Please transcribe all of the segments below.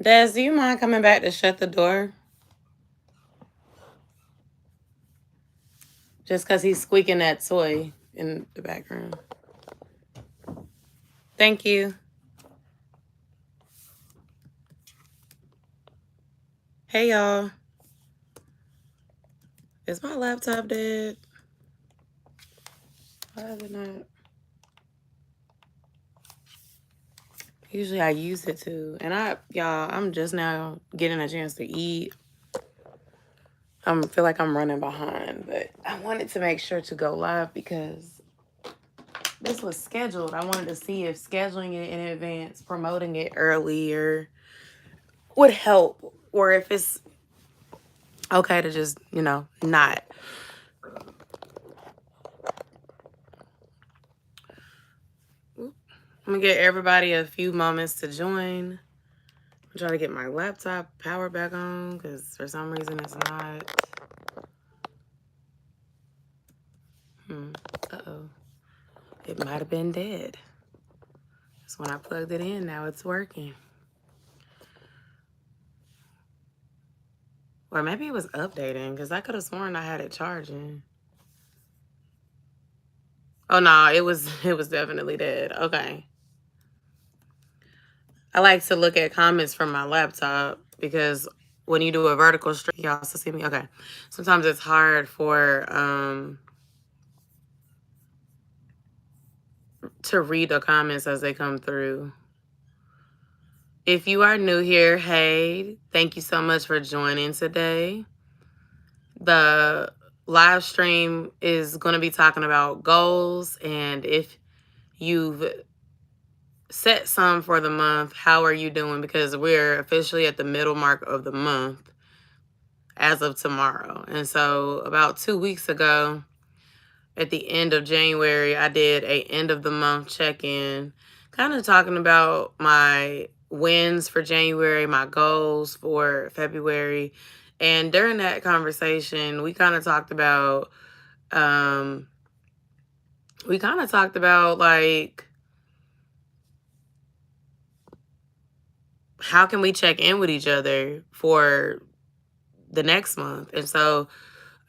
Des, do you mind coming back to shut the door? Just because he's squeaking that toy in the background. Thank you. Hey, y'all. Is my laptop dead? Why is it not? Usually I use it to. And y'all, I'm just now getting a chance to eat. I feel like I'm running behind, but I wanted to make sure to go live because this was scheduled. I wanted to see if scheduling it in advance, promoting it earlier would help, or if it's okay to just, not. I'm gonna get everybody a few moments to join. I'm trying to get my laptop power back on because for some reason it's not. Uh-oh. It might have been dead. So when I plugged it in, now it's working. Or maybe it was updating because I could have sworn I had it charging. Oh no, it was definitely dead. Okay. I like to look at comments from my laptop because when you do a vertical stream, you also see me. Okay. Sometimes it's hard for to read the comments as they come through. If you are new here, hey, thank you so much for joining today. The live stream is going to be talking about goals, and if you've set some for the month, how are you doing? Because we're officially at the middle mark of the month as of tomorrow. And so about 2 weeks ago, at the end of January, I did a end of the month check-in, kind of talking about my wins for January, my goals for February. And during that conversation, we kind of talked about like, how can we check in with each other for the next month? And so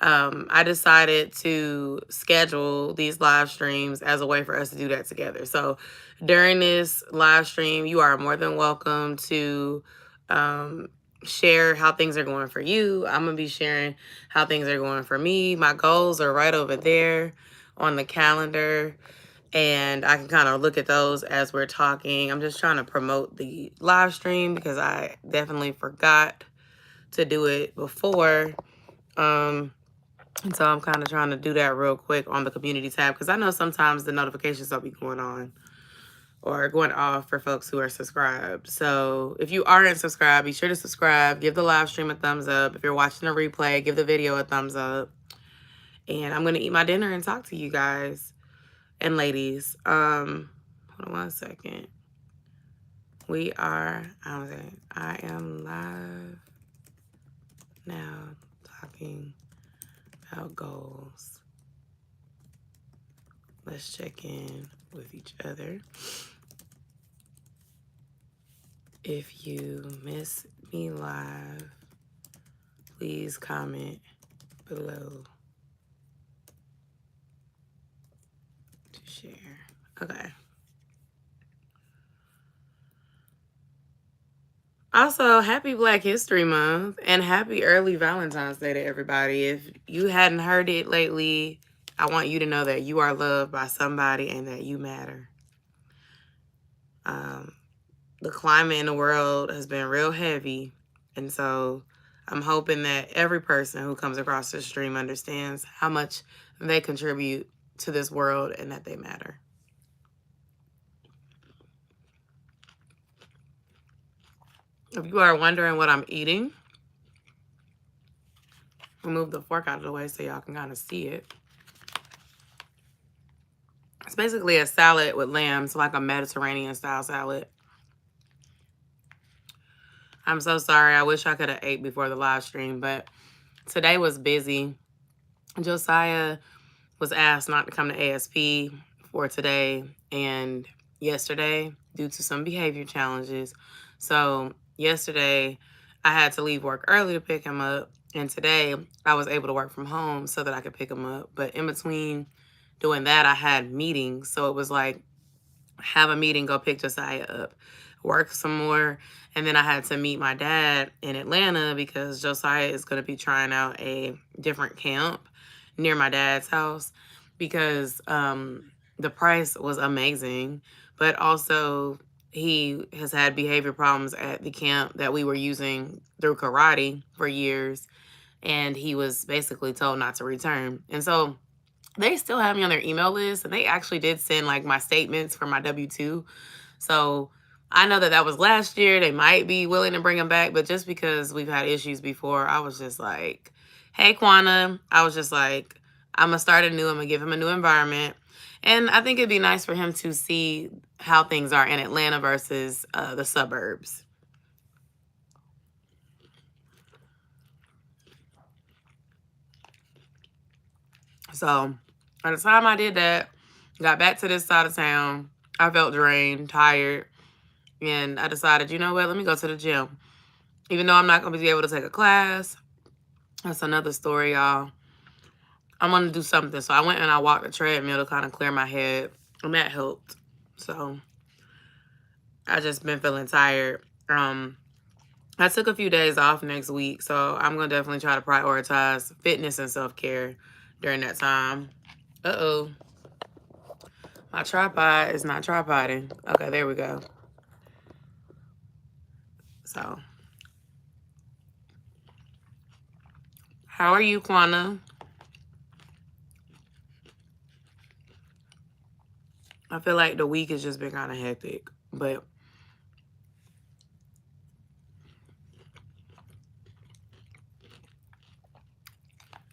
I decided to schedule these live streams as a way for us to do that together. So during this live stream, you are more than welcome to share how things are going for you. I'm going to be sharing how things are going for me. My goals are right over there on the calendar, and I can kind of look at those as we're talking. I'm just trying to promote the live stream because I definitely forgot to do it before. And so I'm kind of trying to do that real quick on the community tab because I know sometimes the notifications don't be going on or going off for folks who are subscribed. So if you aren't subscribed, be sure to subscribe. Give the live stream a thumbs up. If you're watching a replay, give the video a thumbs up. And I'm going to eat my dinner and talk to you guys and ladies. Hold on one second. I am live now talking about goals. Let's check in with each other. If you miss me live, please comment below to share. Okay. Also, happy Black History Month and happy early Valentine's Day to everybody. If you hadn't heard it lately, I want you to know that you are loved by somebody and that you matter. The climate in the world has been real heavy, and so I'm hoping that every person who comes across this stream understands how much they contribute to this world and that they matter. If you are wondering what I'm eating, I'll move the fork out of the way so y'all can kind of see it. It's basically a salad with lamb. It's like a Mediterranean style salad. I'm so sorry. I wish I could have ate before the live stream, but today was busy. Josiah was asked not to come to ASP for today and yesterday due to some behavior challenges. So yesterday I had to leave work early to pick him up. And today I was able to work from home so that I could pick him up. But in between doing that, I had meetings. So it was like, have a meeting, go pick Josiah up, work some more. And then I had to meet my dad in Atlanta because Josiah is going to be trying out a different camp near my dad's house because the price was amazing, but also he has had behavior problems at the camp that we were using through karate for years. And he was basically told not to return. And so they still have me on their email list, and they actually did send like my statements for my W-2. So I know that that was last year. They might be willing to bring them back, but just because we've had issues before, I was just like, hey, Quana, I was just like, I'm going to start anew. I'm going to give him a new environment. And I think it'd be nice for him to see how things are in Atlanta versus the suburbs. So by the time I did that, got back to this side of town, I felt drained, tired, and I decided, you know what, let me go to the gym. Even though I'm not going to be able to take a class, that's another story, y'all. I'm going to do something. So I went and I walked the treadmill to kind of clear my head, and that helped. So I just been feeling tired. I took a few days off next week, so I'm going to definitely try to prioritize fitness and self-care during that time. Uh-oh. My tripod is not tripoding. Okay, there we go. So, how are you, Quana? I feel like the week has just been kind of hectic, but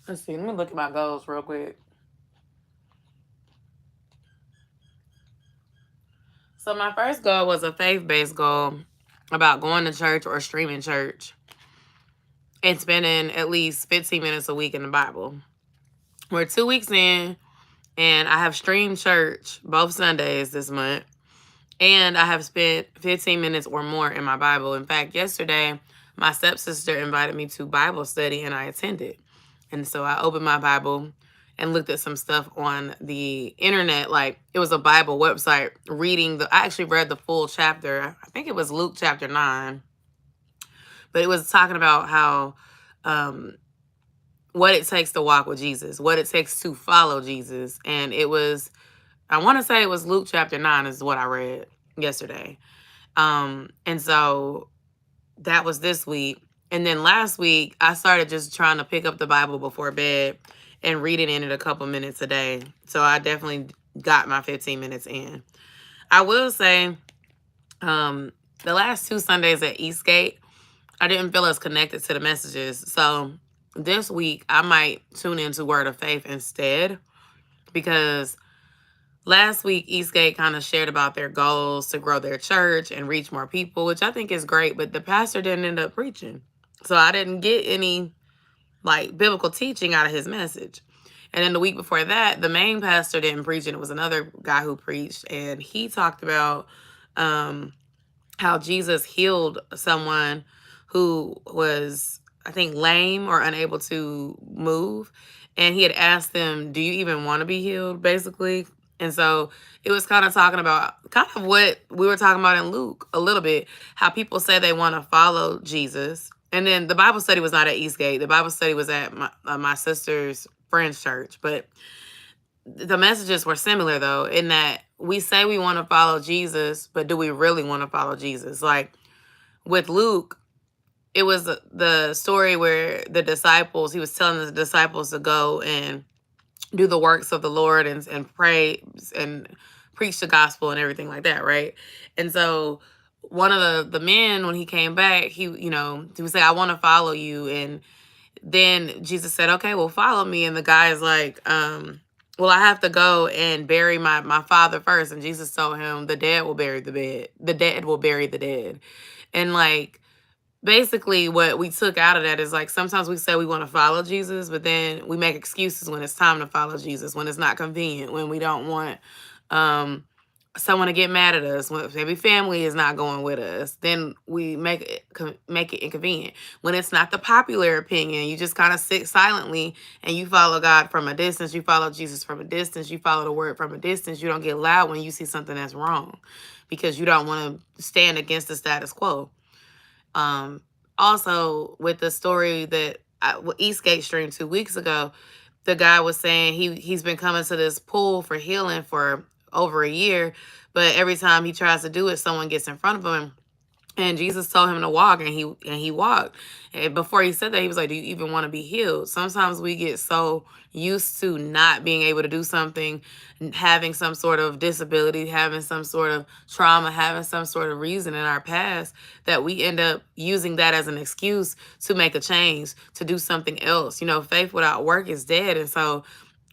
let's see. Let me look at my goals real quick. So my first goal was a faith-based goal about going to church or streaming church and spending at least 15 minutes a week in the Bible. We're 2 weeks in, and I have streamed church both Sundays this month, and I have spent 15 minutes or more in my Bible. In fact, yesterday, my stepsister invited me to Bible study, and I attended. And so I opened my Bible and looked at some stuff on the internet. Like, it was a Bible website I actually read the full chapter. I think it was Luke chapter 9. But it was talking about how what it takes to walk with Jesus, what it takes to follow Jesus. And it was, I want to say it was Luke chapter 9 is what I read yesterday. And so that was this week. And then last week, I started just trying to pick up the Bible before bed and reading in it a couple minutes a day. So I definitely got my 15 minutes in. I will say, the last 2 Sundays at Eastgate, I didn't feel as connected to the messages. So this week, I might tune into Word of Faith instead, because last week, Eastgate kind of shared about their goals to grow their church and reach more people, which I think is great, but the pastor didn't end up preaching. So I didn't get any like biblical teaching out of his message. And then the week before that, the main pastor didn't preach, and it was another guy who preached, and he talked about how Jesus healed someone who was, I think, lame or unable to move. And he had asked them, do you even want to be healed, basically? And so it was kind of talking about kind of what we were talking about in Luke a little bit, how people say they want to follow Jesus. And then the Bible study was not at Eastgate. The Bible study was at my sister's friend's church. But the messages were similar, though, in that we say we want to follow Jesus, but do we really want to follow Jesus? Like with Luke, it was the story where the disciples, he was telling the disciples to go and do the works of the Lord and pray and preach the gospel and everything like that, right? And so one of the men, when he came back, he was like, I want to follow you. And then Jesus said, okay, well, follow me. And the guy is like, well, I have to go and bury my father first. And Jesus told him, the dead will bury the dead. The dead will bury the dead. And like, basically what we took out of that is like, sometimes we say we want to follow Jesus, but then we make excuses when it's time to follow Jesus, when it's not convenient, when we don't want someone to get mad at us. When maybe family is not going with us, then we make it inconvenient. When it's not the popular opinion, you just kind of sit silently and you follow God from a distance. You follow Jesus from a distance. You follow the word from a distance. You don't get loud when you see something that's wrong, because you don't want to stand against the status quo. Also, with the story that with Eastgate streamed 2 weeks ago, the guy was saying he's been coming to this pool for healing for over a year, but every time he tries to do it, someone gets in front of him. And Jesus told him to walk, and he walked. And before he said that, he was like, "Do you even want to be healed?" Sometimes we get so used to not being able to do something, having some sort of disability, having some sort of trauma, having some sort of reason in our past, that we end up using that as an excuse to make a change, to do something else. You know, faith without work is dead. And so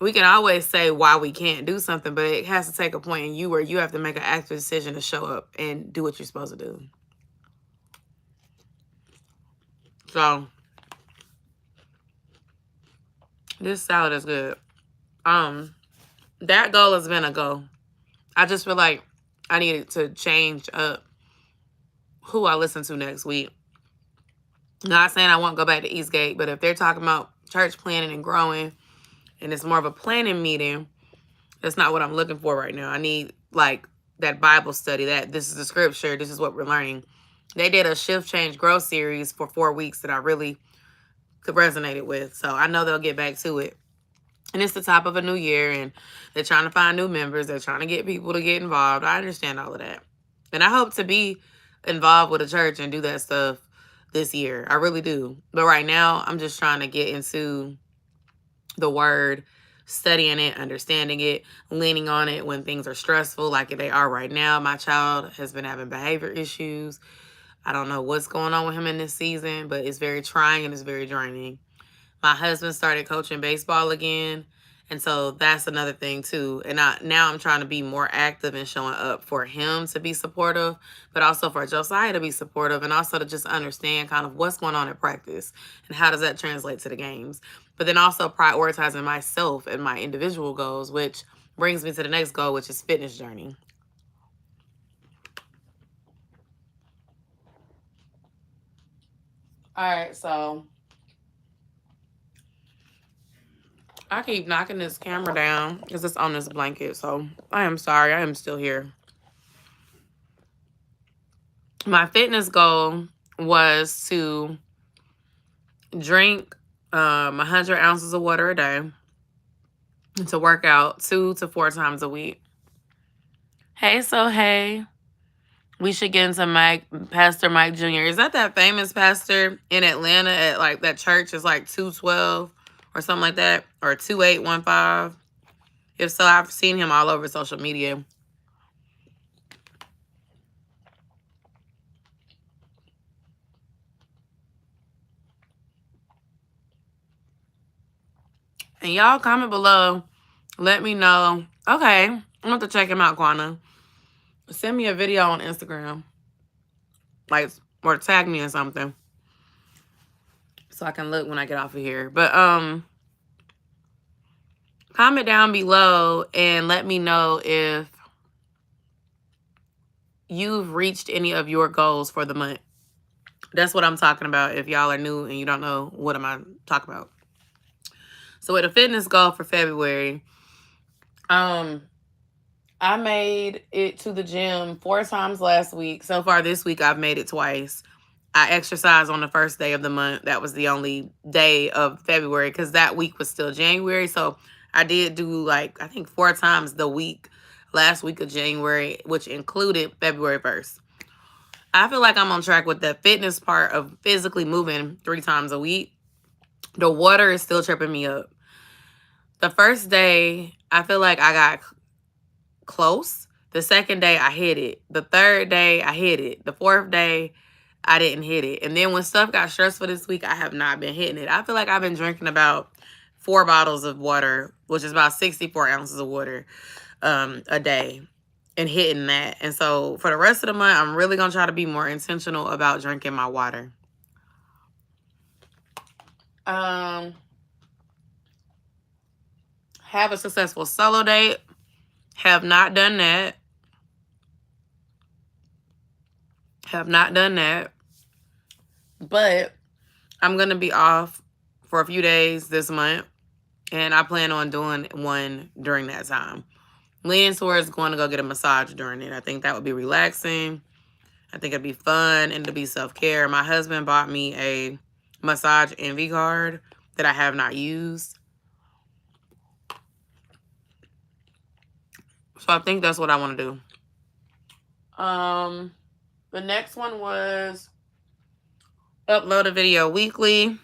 we can always say why we can't do something, but it has to take a point in you where you have to make an active decision to show up and do what you're supposed to do. So this salad is good. That goal has been a goal. I just feel like I needed to change up who I listen to next week. Not saying I won't go back to Eastgate, but if they're talking about church planning and growing, and it's more of a planning meeting, that's not what I'm looking for right now. I need like that Bible study, that this is the scripture, this is what we're learning. They did a Shift, Change, Grow series for 4 weeks that I really resonated with. So I know they'll get back to it. And it's the top of a new year, and they're trying to find new members. They're trying to get people to get involved. I understand all of that. And I hope to be involved with a church and do that stuff this year. I really do. But right now, I'm just trying to get into the word, studying it, understanding it, leaning on it when things are stressful like they are right now. My child has been having behavior issues. I don't know what's going on with him in this season, but it's very trying and it's very draining. My husband started coaching baseball again, and so that's another thing too. And now I'm trying to be more active and showing up for him to be supportive, but also for Josiah to be supportive, and also to just understand kind of what's going on in practice and how does that translate to the games. But then also prioritizing myself and my individual goals, which brings me to the next goal, which is fitness journey. All right, so I keep knocking this camera down because it's on this blanket. So I am sorry. I am still here. My fitness goal was to drink 100 ounces of water a day, and to work out 2 to 4 times a week. Hey, so hey, we should get into Pastor Mike Jr. Is that famous pastor in Atlanta at like that church is like 212 or something like that, or 2815? If so, I've seen him all over social media. And y'all comment below. Let me know. Okay, I'm going to check him out, Quana. Send me a video on Instagram. Like, or tag me or something, so I can look when I get off of here. But comment down below and let me know if you've reached any of your goals for the month. That's what I'm talking about. If y'all are new and you don't know what am I talking about. So with a fitness goal for February, I made it to the gym 4 times last week. So far this week, I've made it twice. I exercised on the first day of the month. That was the only day of February because that week was still January. So I did do like, I think 4 times the week, last week of January, which included February 1st. I feel like I'm on track with the fitness part of physically moving 3 times a week. The water is still tripping me up. The first day, I feel like I got close. The second day, I hit it. The third day, I hit it. The fourth day, I didn't hit it. And then when stuff got stressful this week, I have not been hitting it. I feel like I've been drinking about 4 bottles of water, which is about 64 ounces of water a day, and hitting that. And so for the rest of the month, I'm really going to try to be more intentional about drinking my water. Have a successful solo date. Have not done that. Have not done that. But I'm going to be off for a few days this month. And I plan on doing one during that time. Leaning towards going to go get a massage during it. I think that would be relaxing. I think it'd be fun and it'd be self-care. My husband bought me a massage envy card that I have not used. So I think that's what I want to do. The next one was upload a video weekly.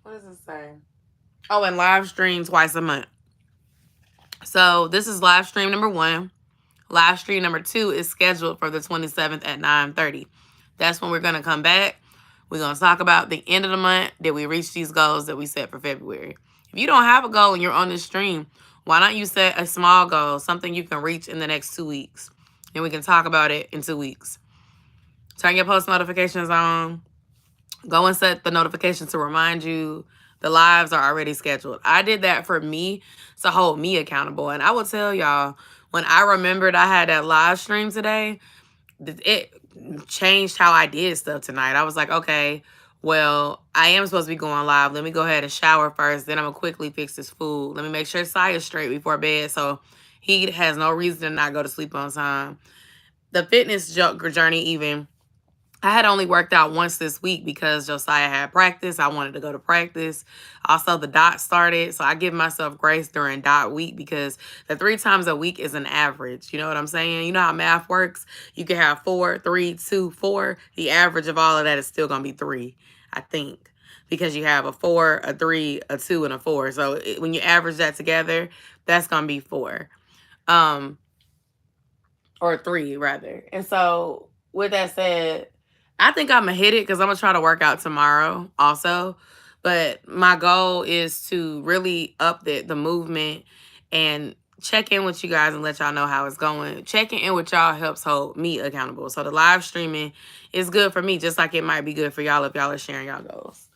What does it say? Oh, and live stream twice a month. So this is live stream number 1. Live stream number 2 is scheduled for the 27th at 9:30. That's when we're going to come back. We're going to talk about the end of the month. Did we reach these goals that we set for February? If you don't have a goal and you're on this stream, why not you set a small goal, something you can reach in the next 2 weeks? And we can talk about it in 2 weeks. Turn your post notifications on. Go and set the notifications to remind you the lives are already scheduled. I did that for me to hold me accountable. And I will tell y'all, when I remembered I had that live stream today, it changed how I did stuff tonight. I was like, okay, well, I am supposed to be going live. Let me go ahead and shower first. Then I'm going to quickly fix this food. Let me make sure Saya's straight before bed so he has no reason to not go to sleep on time. The fitness journey even, I had only worked out once this week because Josiah had practice. I wanted to go to practice. Also, the dot started. So I give myself grace during dot week because the 3 times a week is an average. You know what I'm saying? You know how math works? You can have 4, 3, 2, 4. The average of all of that is still going to be 3, I think. Because you have a 4, a 3, a 2, and a 4. So when you average that together, that's going to be 4. Or 3, rather. And so with that said, I think I'm going to hit it because I'm going to try to work out tomorrow also. But my goal is to really up the movement and check in with you guys and let y'all know how it's going. Checking in with y'all helps hold me accountable. So the live streaming is good for me, just like it might be good for y'all if y'all are sharing y'all goals.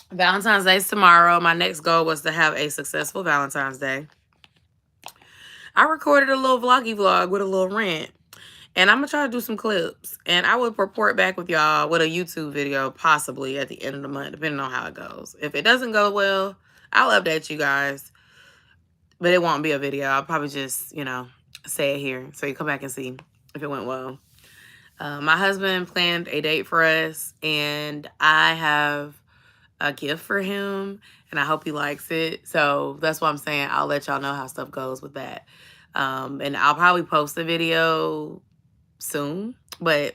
Valentine's Day is tomorrow. My next goal was to have a successful Valentine's Day. I recorded a little vloggy vlog with a little rant. And I'm going to try to do some clips. And I will report back with y'all with a YouTube video possibly at the end of the month, depending on how it goes. If it doesn't go well, I'll update you guys. But it won't be a video. I'll probably just, you know, say it here. So you come back and see if it went well. My husband planned a date for us. And I have a gift for him. And I hope he likes it. So that's what I'm saying. I'll let y'all know how stuff goes with that. And I'll probably post a video soon, but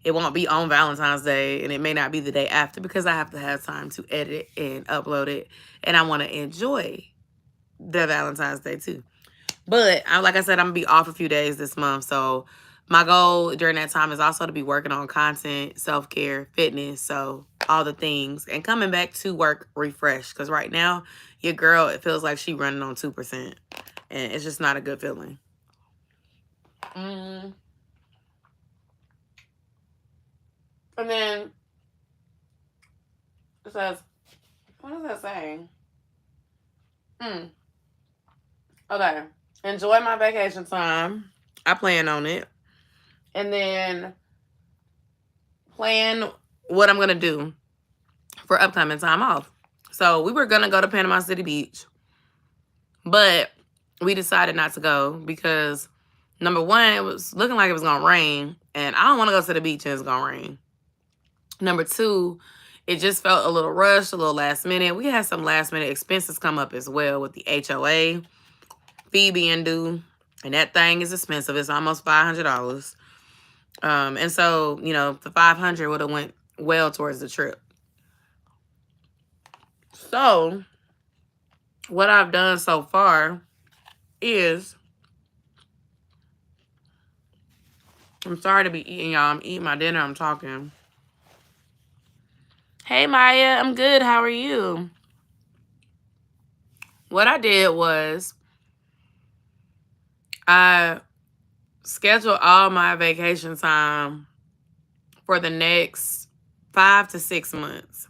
it won't be on Valentine's Day, and it may not be the day after because I have to have time to edit and upload it, and I want to enjoy the Valentine's Day too. But like I said, I'm gonna be off a few days this month, so my goal during that time is also to be working on content, self-care, fitness, so all the things, and coming back to work refreshed, because right now your girl, it feels like she running on 2%, and it's just not a good feeling. And then it says, what does that say? Okay. Enjoy my vacation time. I plan on it. And then plan what I'm going to do for upcoming time off. So we were going to go to Panama City Beach. But we decided not to go because, number one, it was looking like it was going to rain. And I don't want to go to the beach and it's going to rain. Number 2, it just felt a little rushed, a little last minute. We had some last minute expenses come up as well with the HOA fee being due. And that thing is expensive. It's almost $500. And so, you know, the $500 would have went well towards the trip. So what I've done so far is, I'm sorry to be eating, y'all. I'm eating my dinner. I'm talking. Hey, Maya. I'm good. How are you? What I did was I scheduled all my vacation time for the next 5 to 6 months.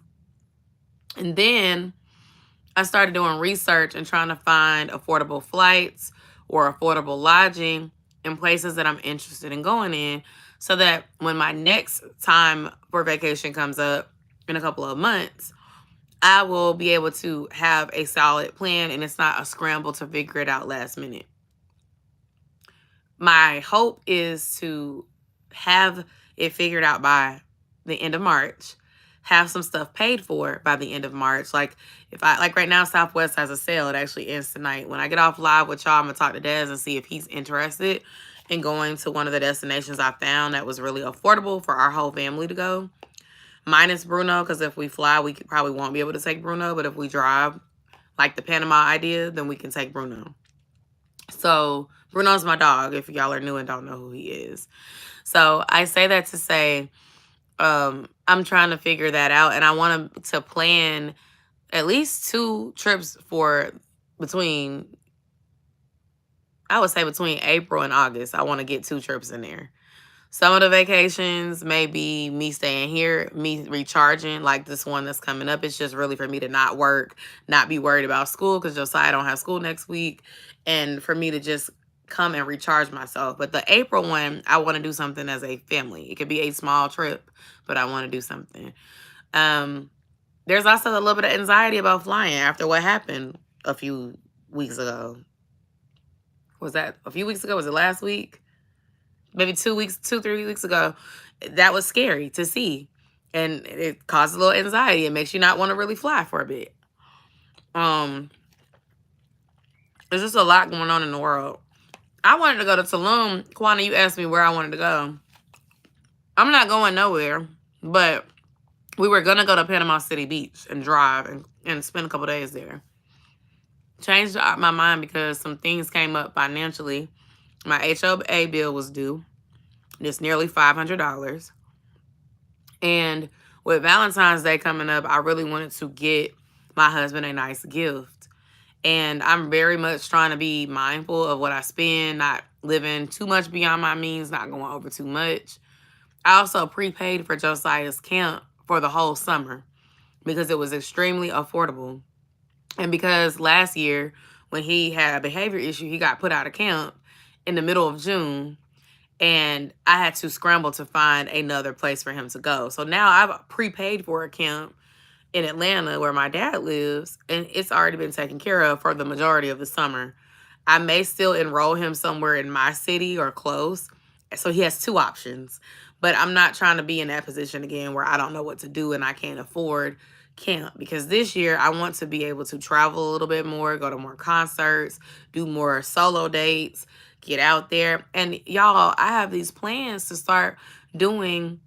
And then I started doing research and trying to find affordable flights or affordable lodging in places that I'm interested in going in, so that when my next time for vacation comes up in a couple of months, I will be able to have a solid plan and it's not a scramble to figure it out last minute. My hope is to have it figured out by the end of March, have some stuff paid for by the end of March. Like like right now, Southwest has a sale. It actually ends tonight. When I get off live with y'all, I'm gonna talk to Dez and see if he's interested in going to one of the destinations I found that was really affordable for our whole family to go. Minus Bruno, because if we fly, we probably won't be able to take Bruno. But if we drive, like the Panama idea, then we can take Bruno. So Bruno's my dog, if y'all are new and don't know who he is. So I say that to say, I'm trying to figure that out, and I want to plan at least 2 trips for between, I would say between April and August. I want to get 2 trips in there. Some of the vacations may be me staying here, me recharging, like this one that's coming up. It's just really for me to not work, not be worried about school, because Josiah don't have school next week, and for me to just come and recharge myself. But the April one, I want to do something as a family. It could be a small trip, but I want to do something. There's also a little bit of anxiety about flying after what happened a few weeks ago. Was that a few weeks ago? Was it last week? Maybe 3 weeks ago. That was scary to see. And it caused a little anxiety. It makes you not want to really fly for a bit. There's just a lot going on in the world. I wanted to go to Tulum. Kwana, you asked me where I wanted to go. I'm not going nowhere, but we were going to go to Panama City Beach and drive and spend a couple days there. Changed my mind because some things came up financially. My HOA bill was due. It's nearly $500. And with Valentine's Day coming up, I really wanted to get my husband a nice gift. And I'm very much trying to be mindful of what I spend, not living too much beyond my means, not going over too much. I also prepaid for Josiah's camp for the whole summer because it was extremely affordable. And because last year, when he had a behavior issue, he got put out of camp in the middle of June. And I had to scramble to find another place for him to go. So now I've prepaid for a camp in Atlanta where my dad lives, and it's already been taken care of for the majority of the summer. I may still enroll him somewhere in my city or close. So he has 2 options. But I'm not trying to be in that position again where I don't know what to do and I can't afford camp. Because this year I want to be able to travel a little bit more, go to more concerts, do more solo dates, get out there. And y'all, I have these plans to start doing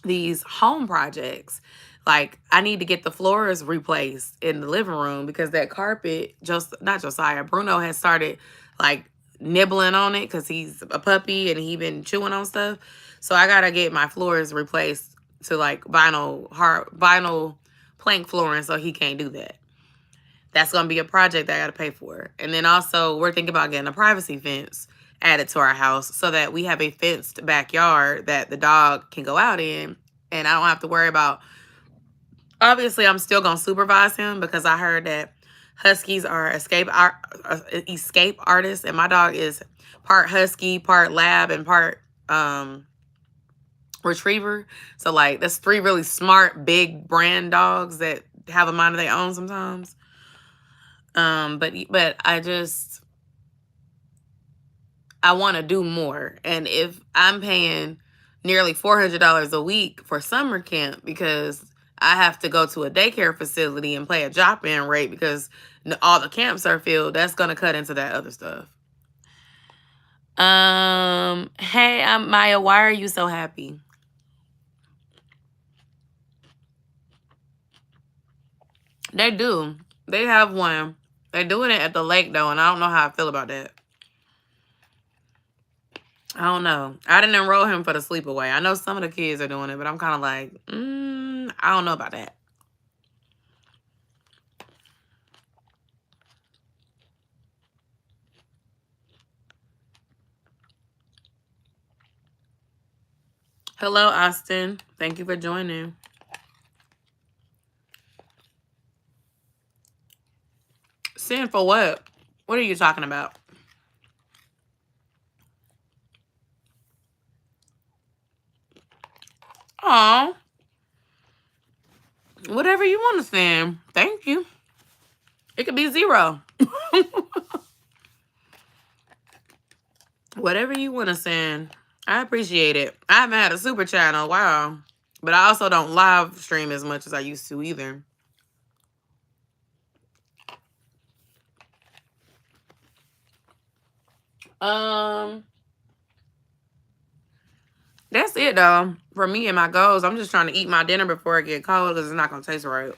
these home projects. Like, I need to get the floors replaced in the living room because that carpet, not Josiah, Bruno has started like nibbling on it because he's a puppy and he been chewing on stuff. So I gotta get my floors replaced to like vinyl plank flooring, so he can't do that. That's gonna be a project that I gotta pay for. And then also we're thinking about getting a privacy fence added to our house so that we have a fenced backyard that the dog can go out in, and I don't have to worry about. Obviously, I'm still gonna supervise him because I heard that huskies are escape artists, and my dog is part husky, part lab, and part retriever. So like that's 3 really smart, big brand dogs that have a mind of their own sometimes. But I want to do more. And if I'm paying nearly $400 a week for summer camp because I have to go to a daycare facility and pay a drop-in rate because all the camps are filled, that's going to cut into that other stuff. Hey, I'm Maya. Why are you so happy? They do. They have one. They're doing it at the lake, though, and I don't know how I feel about that. I don't know. I didn't enroll him for the sleepaway. I know some of the kids are doing it, but I'm kind of like, I don't know about that. Hello, Austin. Thank you for joining. Sin for what? What are you talking about? Oh, whatever you want to send. Thank you. It could be 0. Whatever you want to send. I appreciate it. I haven't had a super chat in a while. But I also don't live stream as much as I used to either. That's it though. For me and my goals, I'm just trying to eat my dinner before it get cold because it's not gonna taste right.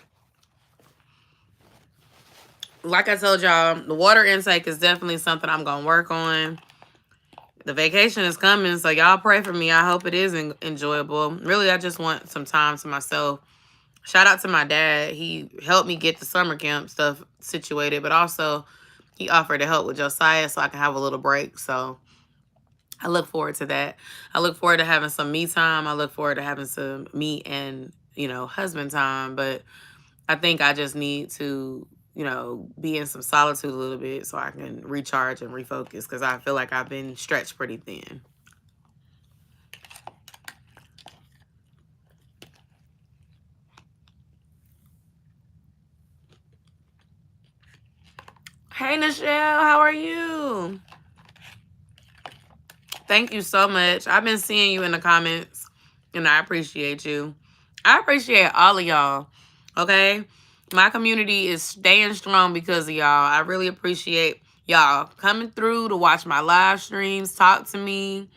Like I told y'all, the water intake is definitely something I'm gonna work on. The vacation is coming, so y'all pray for me. I hope it is enjoyable. Really, I just want some time to myself. Shout out to my dad. He helped me get the summer camp stuff situated, but also he offered to help with Josiah so I can have a little break. So I look forward to that. I look forward to having some me time. I look forward to having some me and, husband time. But I think I just need to, be in some solitude a little bit so I can recharge and refocus because I feel like I've been stretched pretty thin. Hey, Nichelle, how are you? Thank you so much. I've been seeing you in the comments, and I appreciate you. I appreciate all of y'all, okay? My community is staying strong because of y'all. I really appreciate y'all coming through to watch my live streams, talk to me.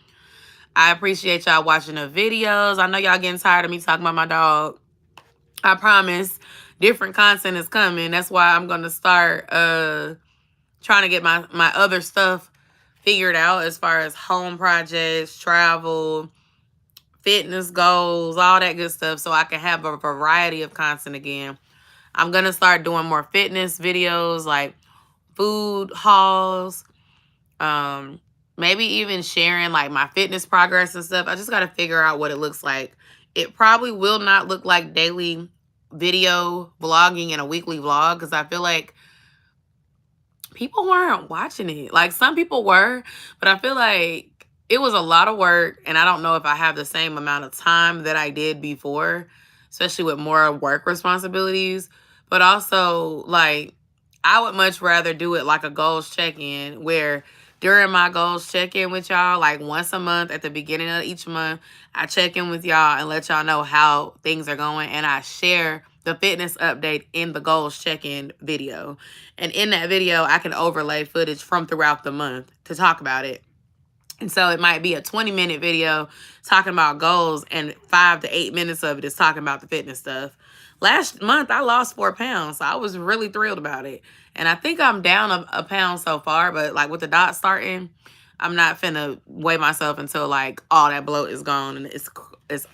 I appreciate y'all watching the videos. I know y'all getting tired of me talking about my dog. I promise different content is coming. That's why I'm going to start trying to get my other stuff figured out as far as home projects, travel, fitness goals, all that good stuff so I can have a variety of content again. I'm going to start doing more fitness videos like food hauls, maybe even sharing like my fitness progress and stuff. I just got to figure out what it looks like. It probably will not look like daily video vlogging and a weekly vlog because I feel like people weren't watching it. Like some people were, but I feel like it was a lot of work and I don't know if I have the same amount of time that I did before, especially with more work responsibilities. But also like I would much rather do it like a goals check-in where during my goals check-in with y'all, like once a month at the beginning of each month, I check in with y'all and let y'all know how things are going and I share the fitness update in the goals check-in video. And in that video, I can overlay footage from throughout the month to talk about it. And so it might be a 20-minute video talking about goals and 5 to 8 minutes of it is talking about the fitness stuff. Last month, I lost 4 pounds, so I was really thrilled about it. And I think I'm down a pound so far, but like with the dots starting, I'm not finna weigh myself until like all that bloat is gone and it's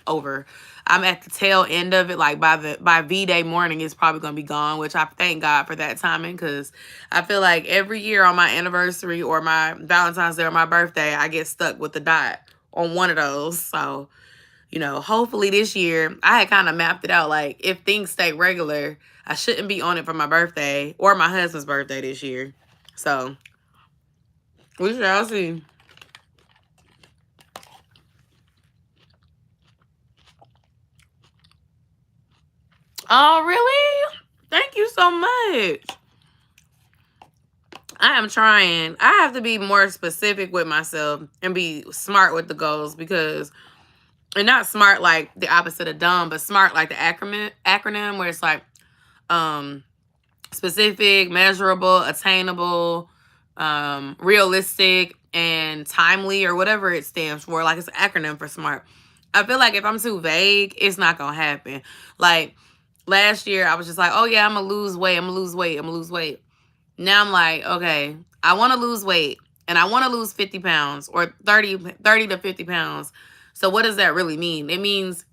over. I'm at the tail end of it. Like by V-Day morning, it's probably gonna be gone, which I thank God for that timing because I feel like every year on my anniversary or my Valentine's Day or my birthday, I get stuck with the dot on one of those. So, hopefully this year, I had kind of mapped it out. Like if things stay regular, I shouldn't be on it for my birthday or my husband's birthday this year. So we shall see. Oh, really? Thank you so much. I am trying. I have to be more specific with myself and be smart with the goals because, and not smart like the opposite of dumb, but smart like the acronym where it's like specific, measurable, attainable, realistic, and timely or whatever it stands for. Like it's an acronym for SMART. I feel like if I'm too vague, it's not going to happen. Like last year, I was just like, oh yeah, I'm going to lose weight. I'm going to lose weight. I'm going to lose weight. Now I'm like, okay, I want to lose weight and I want to lose 50 pounds or 30 to 50 pounds. So what does that really mean? It means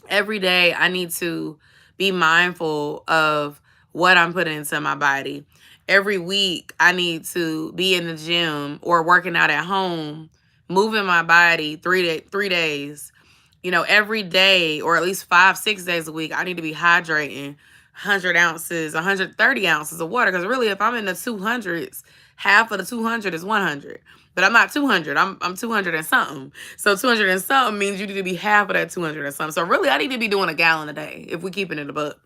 every day I need to be mindful of what I'm putting into my body. Every week I need to be in the gym or working out at home, moving my body 3 days. Every day or at least 5-6 days a week, I need to be hydrating 100 ounces, 130 ounces of water. Because really, if I'm in the 200s, half of the 200 is 100. But I'm not 200. I'm 200 and something. So 200 and something means you need to be half of that 200 and something. So really, I need to be doing a gallon a day if we keeping it a buck.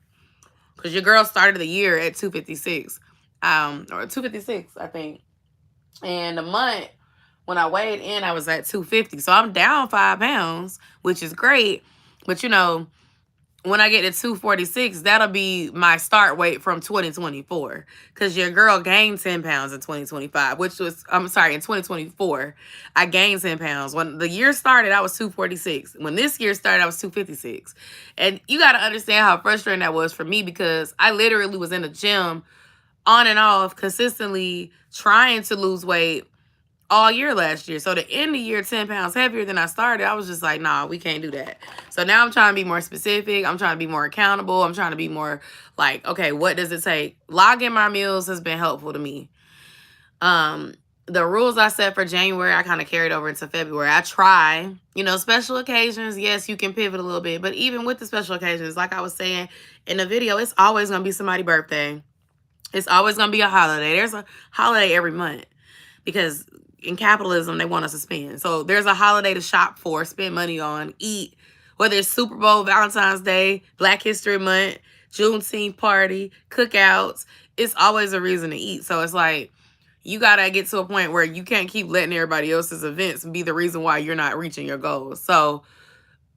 Because your girl started the year at 256. Or 256, I think. And the month, when I weighed in, I was at 250. So I'm down 5 pounds, which is great. But, you know, when I get to 246, that'll be my start weight from 2024. Because your girl gained 10 pounds in 2025, which was, I'm sorry, in 2024, I gained 10 pounds. When the year started, I was 246. When this year started, I was 256. And you got to understand how frustrating that was for me, because I literally was in the gym on and off consistently trying to lose weight all year last year. So to end the year 10 pounds heavier than I started, I was just like, nah, we can't do that. So now I'm trying to be more specific. I'm trying to be more accountable. I'm trying to be more like, okay, what does it take? Logging my meals has been helpful to me. The rules I set for January, I kind of carried over into February. I try, you know, special occasions. Yes, you can pivot a little bit, but even with the special occasions, like I was saying in the video, it's always going to be somebody's birthday. It's always going to be a holiday. There's a holiday every month, because in capitalism, they want us to spend. So there's a holiday to shop for, spend money on, eat, whether it's Super Bowl, Valentine's Day, Black History Month, Juneteenth party, cookouts. It's always a reason to eat. So it's like, you got to get to a point where you can't keep letting everybody else's events be the reason why you're not reaching your goals. So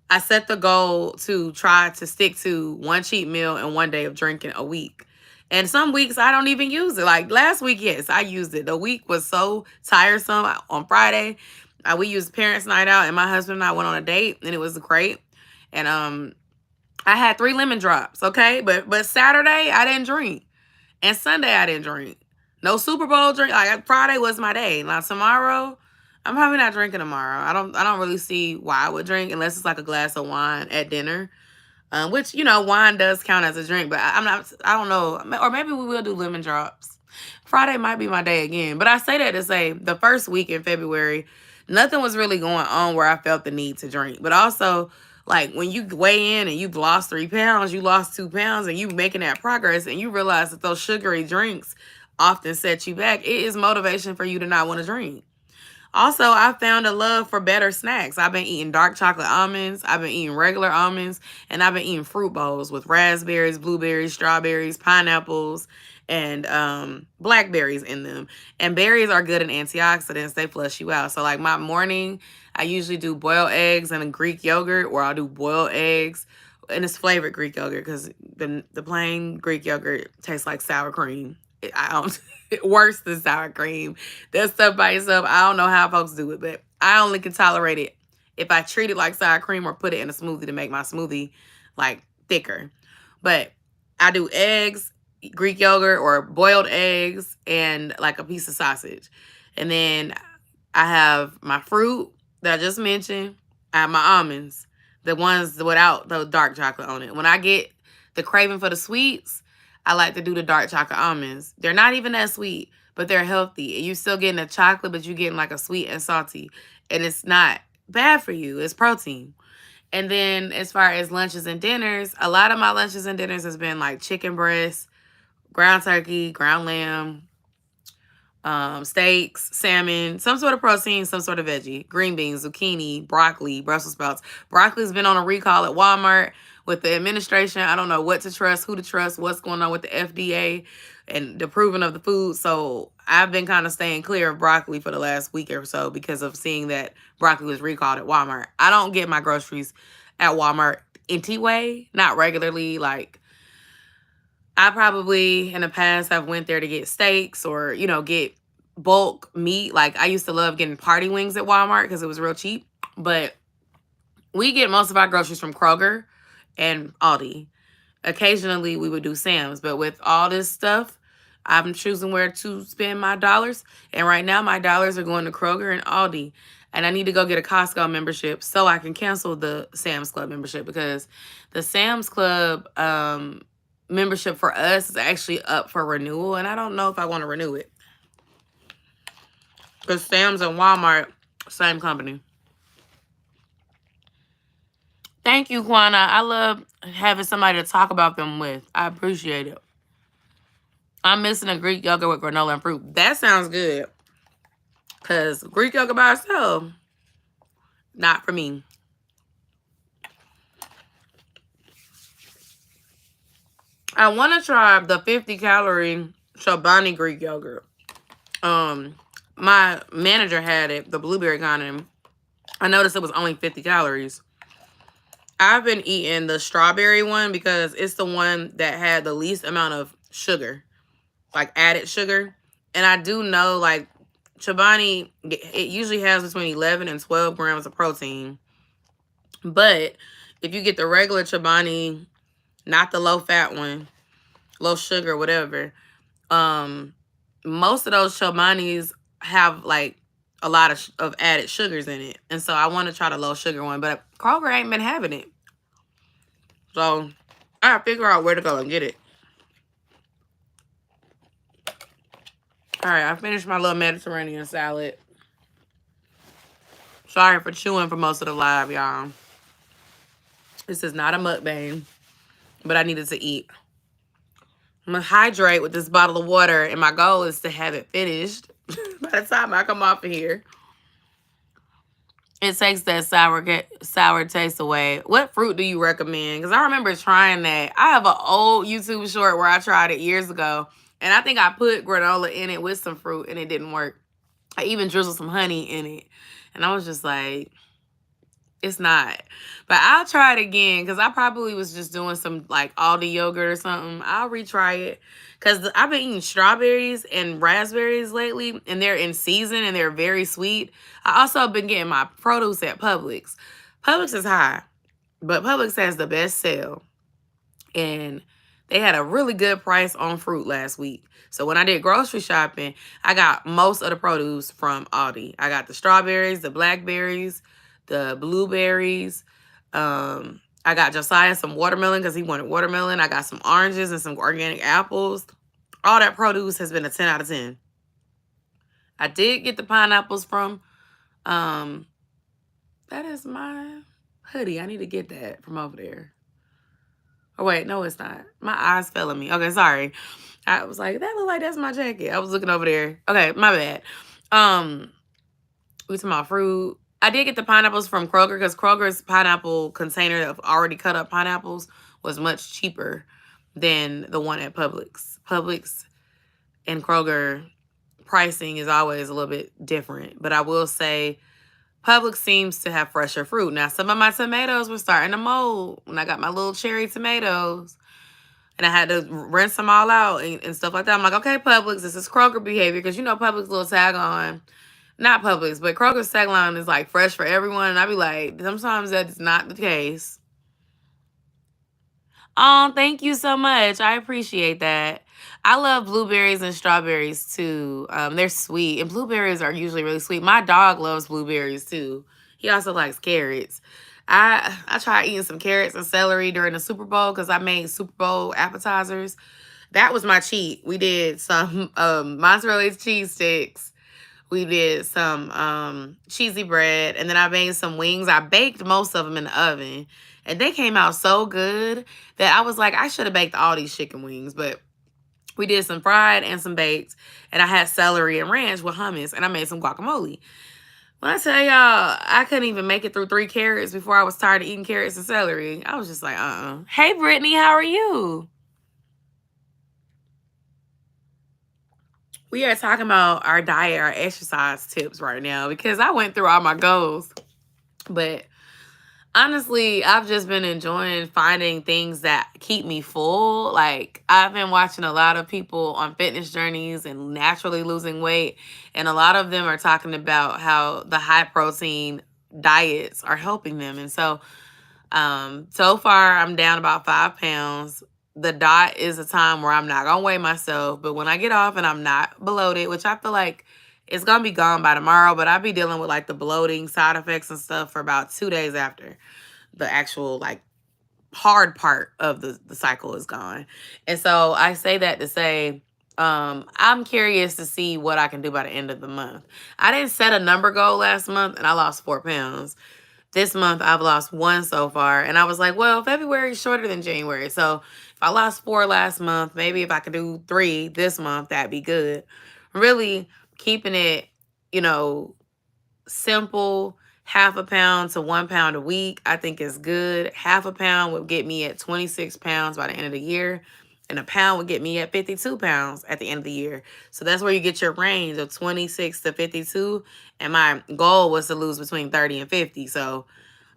I set the goal to try to stick to one cheat meal and 1 day of drinking a week. And some weeks I don't even use it. Like last week, yes, I used it. The week was so tiresome. On Friday, we used parents' night out, and my husband and I went on a date, and it was great. And I had 3 lemon drops, okay? But Saturday I didn't drink, and Sunday I didn't drink. No Super Bowl drink. Like Friday was my day. Now tomorrow, I'm probably not drinking tomorrow. I don't really see why I would drink unless it's like a glass of wine at dinner. Which, you know, wine does count as a drink, but I don't know. Or maybe we will do lemon drops. Friday might be my day again. But I say that to say the first week in February, nothing was really going on where I felt the need to drink. But also, like when you weigh in and you've lost 3 pounds, you lost 2 pounds, and you making that progress, and you realize that those sugary drinks often set you back, it is motivation for you to not want to drink. Also, I found a love for better snacks. I've been eating dark chocolate almonds. I've been eating regular almonds. And I've been eating fruit bowls with raspberries, blueberries, strawberries, pineapples, and blackberries in them. And berries are good in antioxidants. They flush you out. So like my morning, I usually do boiled eggs and a Greek yogurt, or I'll do boiled eggs. And it's flavored Greek yogurt, because the plain Greek yogurt tastes like sour cream. Worse than sour cream. That stuff by itself, I don't know how folks do it, but I only can tolerate it if I treat it like sour cream or put it in a smoothie to make my smoothie like thicker. But I do eggs, Greek yogurt, or boiled eggs, and like a piece of sausage. And then I have my fruit that I just mentioned. I have my almonds, the ones without the dark chocolate on it. When I get the craving for the sweets, I like to do the dark chocolate almonds. They're not even that sweet, but they're healthy. And you're still getting the chocolate, but you're getting like a sweet and salty. And it's not bad for you. It's protein. And then as far as lunches and dinners, a lot of my lunches and dinners has been like chicken breast, ground turkey, ground lamb, steaks, salmon, some sort of protein, some sort of veggie, green beans, zucchini, broccoli, Brussels sprouts. Broccoli's been on a recall at Walmart with the administration. I don't know what to trust, who to trust, what's going on with the FDA and the approving of the food. So I've been kind of staying clear of broccoli for the last week or so because of seeing that broccoli was recalled at Walmart. I don't get my groceries at Walmart anyway, not regularly. Like I probably in the past have went there to get steaks or, you know, get bulk meat. Like I used to love getting party wings at Walmart because it was real cheap. But we get most of our groceries from Kroger and Aldi. Occasionally we would do Sam's. But with all this stuff, I'm choosing where to spend my dollars. And right now my dollars are going to Kroger and Aldi. And I need to go get a Costco membership so I can cancel the Sam's Club membership, because the Sam's Club membership for us is actually up for renewal, and I don't know if I want to renew it. Because Sam's and Walmart, same company. Thank you, Kwana. I love having somebody to talk about them with. I appreciate it. I'm missing a Greek yogurt with granola and fruit. That sounds good. Because Greek yogurt by itself, not for me. I want to try the 50-calorie Chobani Greek yogurt. My manager had it, the blueberry kind, and I noticed it was only 50 calories. I've been eating the strawberry one because it's the one that had the least amount of sugar, like added sugar. And I do know, like, Chobani, it usually has between 11 and 12 grams of protein. But if you get the regular Chobani, not the low-fat one, low sugar, whatever, most of those Chobanis have, like, a lot of added sugars in it. And so I want to try the low sugar one, but Kroger ain't been having it. So I gotta figure out where to go and get it. All right, I finished my little Mediterranean salad. Sorry for chewing for most of the live, y'all. This is not a mukbang, but I needed to eat. I'm gonna hydrate with this bottle of water, and my goal is to have it finished by the time I come off of here. It takes that sour taste away. What fruit do you recommend? Because I remember trying that. I have an old YouTube short where I tried it years ago, and I think I put granola in it with some fruit, and it didn't work. I even drizzled some honey in it, and I was just like, it's not. But I'll try it again because I probably was just doing some like Aldi yogurt or something. I'll retry it because I've been eating strawberries and raspberries lately, and they're in season and they're very sweet. I also been getting my produce at Publix. Publix is high, but Publix has the best sale. And they had a really good price on fruit last week. So when I did grocery shopping, I got most of the produce from Aldi. I got the strawberries, the blackberries, the blueberries. I got Josiah some watermelon because he wanted watermelon. I got some oranges and some organic apples. All that produce has been a 10 out of 10. I did get the pineapples from, that is my hoodie. I need to get that from over there. Oh, wait, no, it's not. My eyes fell on me. Okay, sorry. I was like, that look like that's my jacket. I was looking over there. Okay, my bad. We talking about fruit. I did get the pineapples from Kroger because Kroger's pineapple container of already cut up pineapples was much cheaper than the one at Publix. Publix and Kroger pricing is always a little bit different. But I will say Publix seems to have fresher fruit. Now, some of my tomatoes were starting to mold when I got my little cherry tomatoes. And I had to rinse them all out and stuff like that. I'm like, okay, Publix, this is Kroger behavior. Because you know Publix little tag on, not Publix, but Kroger's tagline is like fresh for everyone. And I be like, sometimes that's not the case. Oh, thank you so much. I appreciate that. I love blueberries and strawberries too. They're sweet. And blueberries are usually really sweet. My dog loves blueberries too. He also likes carrots. I tried eating some carrots and celery during the Super Bowl because I made Super Bowl appetizers. That was my cheat. We did some mozzarella cheese sticks. We did some cheesy bread. And then I made some wings. I baked most of them in the oven. And they came out so good that I was like, I should have baked all these chicken wings. But we did some fried and some baked. And I had celery and ranch with hummus. And I made some guacamole. When I tell y'all, I couldn't even make it through 3 carrots before I was tired of eating carrots and celery. I was just like, Hey, Brittany, how are you? We are talking about our diet, our exercise tips right now because I went through all my goals. But honestly, I've just been enjoying finding things that keep me full. Like, I've been watching a lot of people on fitness journeys and naturally losing weight. And a lot of them are talking about how the high protein diets are helping them. And so, so far I'm down about 5 pounds. The dot is a time where I'm not going to weigh myself. But when I get off and I'm not bloated, which I feel like it's going to be gone by tomorrow, but I'll be dealing with like the bloating side effects and stuff for about 2 days after the actual like hard part of the cycle is gone. And so I say that to say, I'm curious to see what I can do by the end of the month. I didn't set a number goal last month and I lost 4 pounds. This month, I've lost 1 so far. And I was like, well, February is shorter than January. So if I lost 4 last month, maybe if I could do 3 this month, that'd be good. Really keeping it you know, simple, half a pound to 1 pound a week, I think is good. Half a pound would get me at 26 pounds by the end of the year. And a pound would get me at 52 pounds at the end of the year. So that's where you get your range of 26 to 52. And my goal was to lose between 30 and 50. So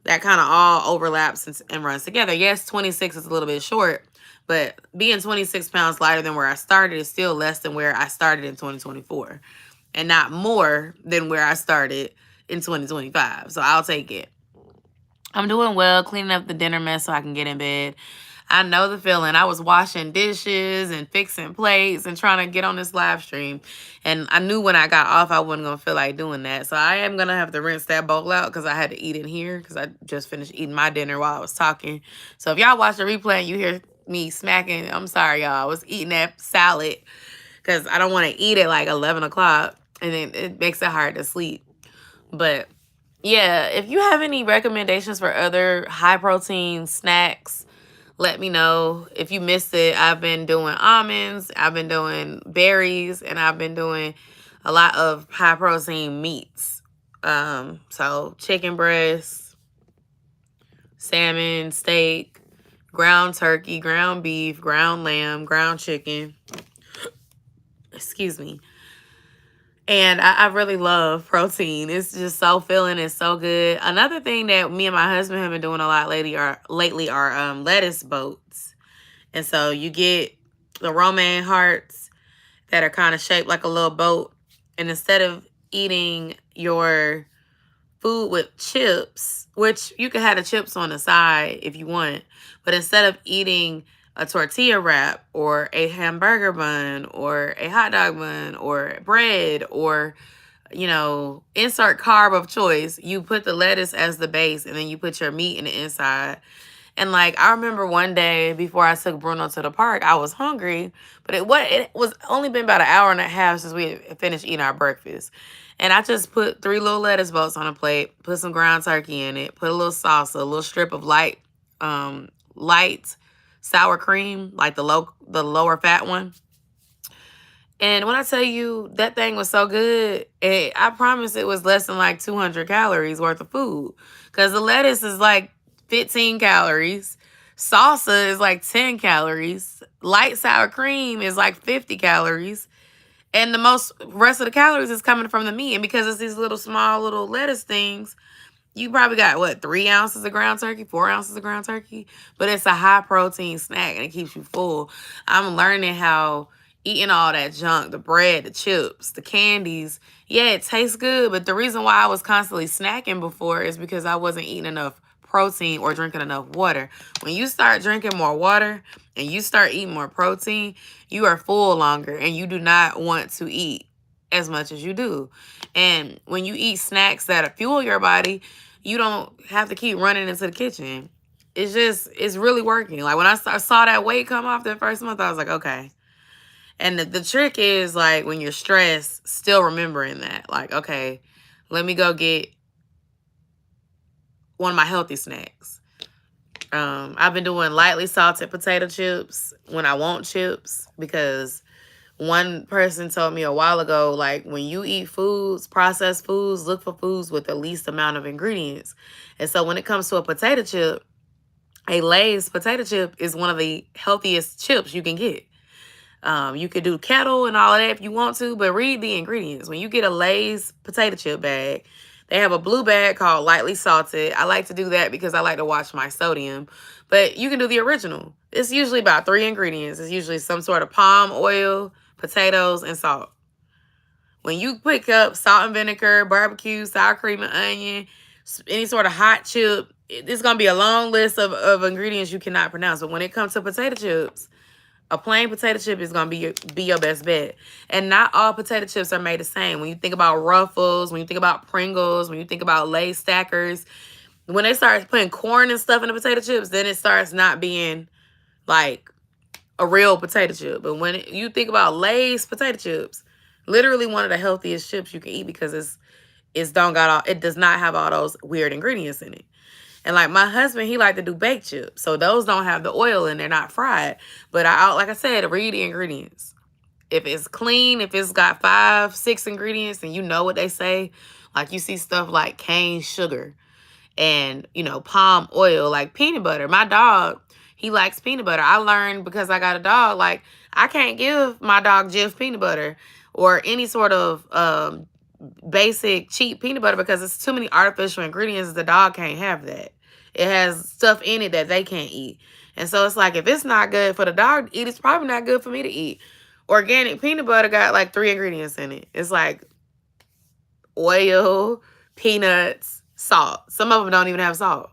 that kind of all overlaps and runs together. Yes, 26 is a little bit short, but being 26 pounds lighter than where I started is still less than where I started in 2024 and not more than where I started in 2025. So I'll take it. I'm doing well, cleaning up the dinner mess so I can get in bed. I know the feeling. I was washing dishes and fixing plates and trying to get on this live stream. And I knew when I got off, I wasn't going to feel like doing that. So I am going to have to rinse that bowl out because I had to eat in here because I just finished eating my dinner while I was talking. So if y'all watch the replay and you hear me smacking, I'm sorry, y'all. I was eating that salad because I don't want to eat at like 11 o'clock. And then it makes it hard to sleep. But yeah, if you have any recommendations for other high protein snacks, let me know. If you missed it, I've been doing almonds, I've been doing berries, and I've been doing a lot of high protein meats. So chicken breast, salmon, steak, ground turkey, ground beef, ground lamb, ground chicken. Excuse me. And I really love protein. It's just so filling. It's so good. Another thing that me and my husband have been doing a lot lately are lettuce boats. And so you get the romaine hearts that are kind of shaped like a little boat. And instead of eating your food with chips, which you can have the chips on the side if you want, but instead of eating a tortilla wrap or a hamburger bun or a hot dog bun or bread or, you know, insert carb of choice, you put the lettuce as the base and then you put your meat in the inside. And like, I remember one day before I took Bruno to the park, I was hungry, but it was only been about an hour and a half since we had finished eating our breakfast. And I just put 3 little lettuce bolts on a plate, put some ground turkey in it, put a little salsa, a little strip of light sour cream, like the lower fat one. And when I tell you that thing was so good, I promise it was less than like 200 calories worth of food. Because the lettuce is like 15 calories. Salsa is like 10 calories. Light sour cream is like 50 calories. And the rest of the calories is coming from the meat. And because it's these little small little lettuce things, you probably got, what, 3 ounces of ground turkey, 4 ounces of ground turkey? But it's a high-protein snack, and it keeps you full. I'm learning how eating all that junk, the bread, the chips, the candies, yeah, it tastes good. But the reason why I was constantly snacking before is because I wasn't eating enough protein or drinking enough water. When you start drinking more water and you start eating more protein, you are full longer, and you do not want to eat as much as you do. And when you eat snacks that fuel your body, you don't have to keep running into the kitchen. It's really working. Like when I saw that weight come off that first month, I was like, okay. And the trick is like when you're stressed, still remembering that. Like, okay, let me go get one of my healthy snacks. I've been doing lightly salted potato chips when I want chips because one person told me a while ago, like, when you eat foods, processed foods, look for foods with the least amount of ingredients. And so when it comes to a potato chip, a Lay's potato chip is one of the healthiest chips you can get. You could do kettle and all of that if you want to, but read the ingredients. When you get a Lay's potato chip bag, they have a blue bag called lightly salted. I like to do that because I like to watch my sodium. But you can do the original. It's usually about 3 ingredients. It's usually some sort of palm oil, potatoes, and salt. When you pick up salt and vinegar, barbecue, sour cream and onion, any sort of hot chip, it's going to be a long list of ingredients you cannot pronounce. But when it comes to potato chips, a plain potato chip is going to be your best bet. And not all potato chips are made the same. When you think about Ruffles, when you think about Pringles, when you think about Lay's Stackers, when they start putting corn and stuff in the potato chips, then it starts not being like a real potato chip. But when you think about Lay's potato chips, literally one of the healthiest chips you can eat because it does not have all those weird ingredients in it. And like my husband, he like to do baked chips. So those don't have the oil and they're not fried. But like I said, read the ingredients. if it's clean, if it's got 5, 6 ingredients and you know what they say, like you see stuff like cane sugar and, you know, palm oil, like peanut butter. My dog, he likes peanut butter. I learned because I got a dog, like I can't give my dog Jif peanut butter or any sort of basic cheap peanut butter because it's too many artificial ingredients. The dog can't have that. It has stuff in it that they can't eat. And so it's like, if it's not good for the dog to eat, it's probably not good for me to eat. Organic peanut butter got like 3 ingredients in it. It's like oil, peanuts, salt. Some of them don't even have salt.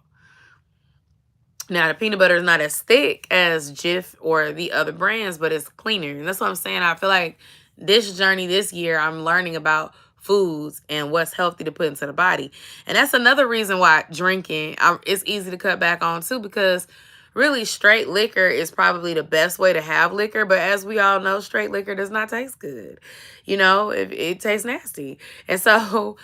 Now, the peanut butter is not as thick as Jif or the other brands, but it's cleaner. And that's what I'm saying. I feel like this journey this year, I'm learning about foods and what's healthy to put into the body. And that's another reason why drinking, it's easy to cut back on too, because really straight liquor is probably the best way to have liquor. But as we all know, straight liquor does not taste good. You know, it tastes nasty. And so